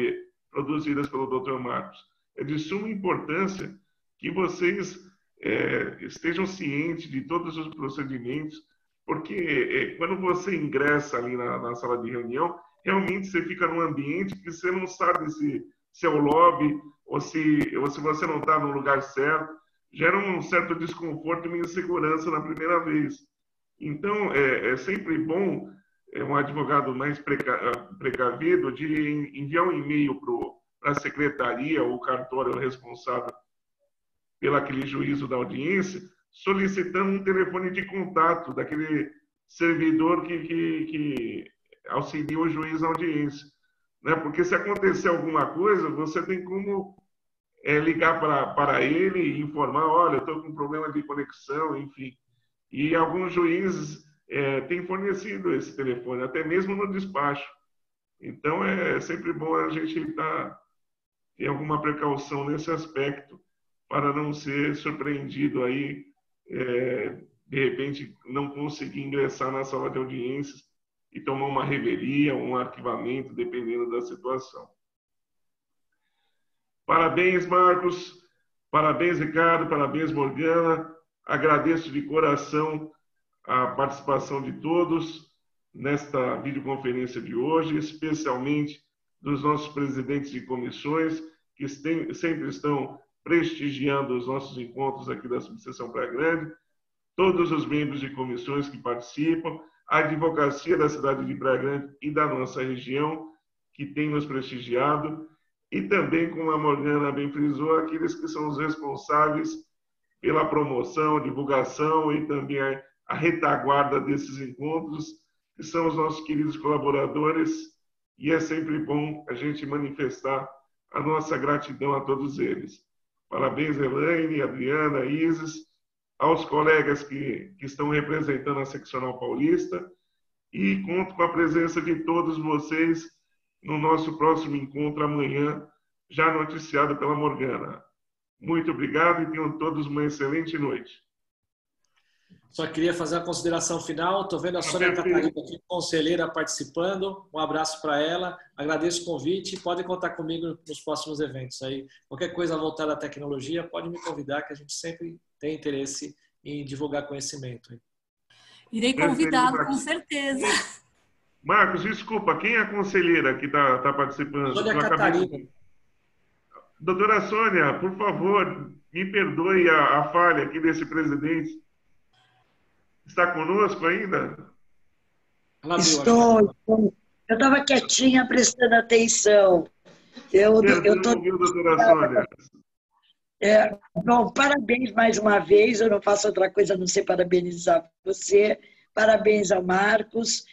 produzidas pelo Dr. Marcos. É de suma importância que vocês estejam cientes de todos os procedimentos, porque quando você ingressa ali na sala de reunião, realmente você fica num ambiente que você não sabe se é o lobby ou se você não está no lugar certo, gera um certo desconforto e uma insegurança na primeira vez. Então, é sempre bom um advogado mais precavido de enviar um e-mail para a secretaria ou cartório responsável pelo aquele juízo da audiência, solicitando um telefone de contato daquele servidor que auxilia o juiz na audiência. Né? Porque se acontecer alguma coisa, você tem como ligar para ele e informar, olha, eu estou com um problema de conexão, enfim. E alguns juízes têm fornecido esse telefone, até mesmo no despacho. Então, é sempre bom a gente ter alguma precaução nesse aspecto, para não ser surpreendido aí, de repente, não conseguir ingressar na sala de audiências e tomar uma revelia, um arquivamento, dependendo da situação. Parabéns, Marcos. Parabéns, Ricardo. Parabéns, Morgana. Agradeço de coração a participação de todos nesta videoconferência de hoje, especialmente dos nossos presidentes de comissões, que sempre estão prestigiando os nossos encontros aqui da Subseção Praia Grande, todos os membros de comissões que participam, a advocacia da cidade de Praia Grande e da nossa região, que tem nos prestigiado, e também, como a Morgana bem frisou, aqueles que são os responsáveis pela promoção, divulgação e também a retaguarda desses encontros, que são os nossos queridos colaboradores, e é sempre bom a gente manifestar a nossa gratidão a todos eles. Parabéns, Elaine, Adriana, Isis, aos colegas que estão representando a Seccional Paulista, e conto com a presença de todos vocês no nosso próximo encontro amanhã, já noticiado pela Morgana. Muito obrigado e tenham todos uma excelente noite. Só queria fazer uma consideração final. Estou vendo a Sônia Catarina aqui, conselheira, participando. Um abraço para ela. Agradeço o convite. Podem contar comigo nos próximos eventos. Aí, qualquer coisa voltada à tecnologia, pode me convidar, que a gente sempre tem interesse em divulgar conhecimento. Irei convidá-lo, com certeza. Marcos, desculpa, quem é a conselheira que está participando? Sônia Catarina. Doutora Sônia, por favor, me perdoe a falha aqui desse presidente. Está conosco ainda? Estou. Eu estava quietinha, prestando atenção. Doutora Sônia? Bom, parabéns mais uma vez. Eu não faço outra coisa a não ser parabenizar você. Parabéns ao Marcos.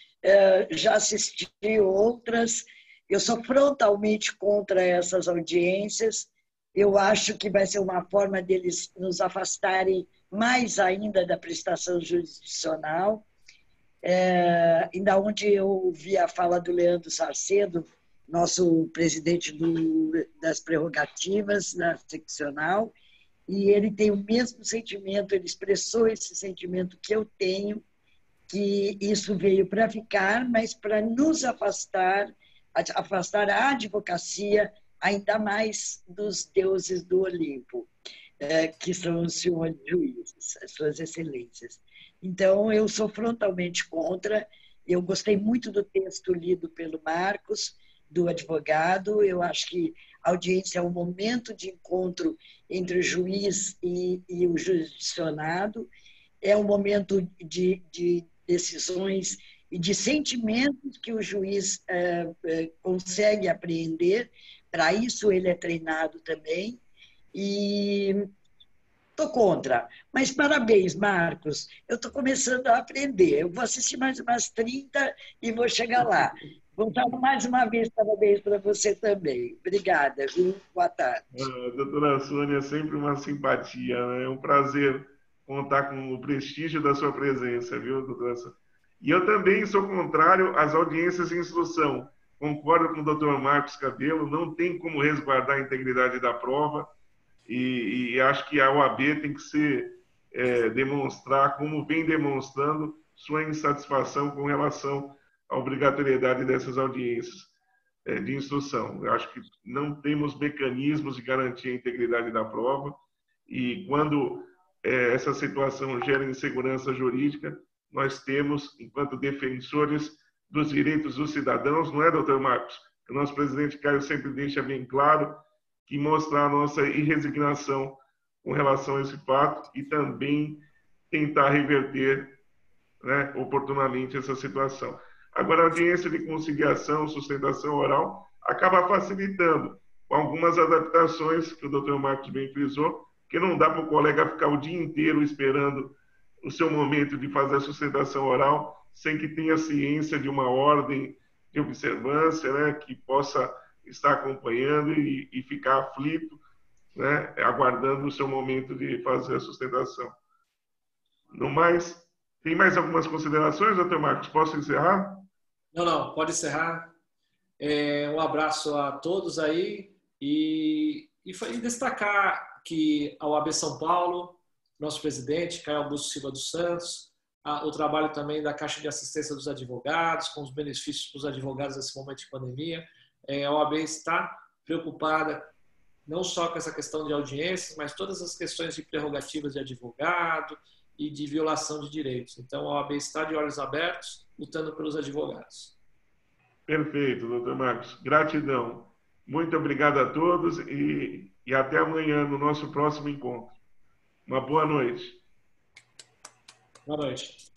Já assisti outras. Eu sou frontalmente contra essas audiências. Eu acho que vai ser uma forma deles nos afastarem mais ainda da prestação jurisdicional. Ainda onde eu ouvi a fala do Leandro Sarcedo, nosso presidente das prerrogativas da seccional, e ele tem o mesmo sentimento, ele expressou esse sentimento que eu tenho, que isso veio para ficar, mas para nos afastar a advocacia ainda mais dos deuses do Olimpo, que são os senhores juízes, as suas excelências. Então, eu sou frontalmente contra. Eu gostei muito do texto lido pelo Marcos, do advogado. Eu acho que a audiência é um momento de encontro entre o juiz e o jurisdicionado. É um momento de decisões e de sentimentos que o juiz consegue apreender. Para isso, ele é treinado também. E estou contra. Mas parabéns, Marcos. Eu estou começando a aprender. Eu vou assistir mais umas 30 e vou chegar lá. Vou dar mais uma vez parabéns para você também. Obrigada, viu? Boa tarde. Doutora Sônia, sempre uma simpatia, né? É um prazer contar com o prestígio da sua presença, viu, doutora Sônia? E eu também sou contrário às audiências de instrução. Concordo com o doutor Marcos Cabelo, não tem como resguardar a integridade da prova, e acho que a OAB tem que demonstrar, como vem demonstrando, sua insatisfação com relação à obrigatoriedade dessas audiências de instrução. Eu acho que não temos mecanismos de garantir a integridade da prova, e quando essa situação gera insegurança jurídica, nós temos, enquanto defensores dos direitos dos cidadãos, não é, doutor Marcos? O nosso presidente Caio sempre deixa bem claro que mostrar a nossa irresignação com relação a esse fato e também tentar reverter né, oportunamente essa situação. Agora, a audiência de conciliação, sustentação oral, acaba facilitando, com algumas adaptações que o Dr. Marcos bem frisou, que não dá para o colega ficar o dia inteiro esperando o seu momento de fazer a sustentação oral, sem que tenha ciência de uma ordem de observância, né, que possa estar acompanhando e ficar aflito, né, aguardando o seu momento de fazer a sustentação. No mais, tem mais algumas considerações, Dr. Marcos? Posso encerrar? Não, pode encerrar. Um abraço a todos aí e destacar que a OAB São Paulo, nosso presidente, Caio Augusto Silva dos Santos, o trabalho também da Caixa de Assistência dos Advogados, com os benefícios para os advogados nesse momento de pandemia. A OAB está preocupada não só com essa questão de audiências, mas todas as questões de prerrogativas de advogado e de violação de direitos. Então, a OAB está de olhos abertos, lutando pelos advogados. Perfeito, doutor Marcos. Gratidão. Muito obrigado a todos e até amanhã no nosso próximo encontro. Uma boa noite. Boa noite.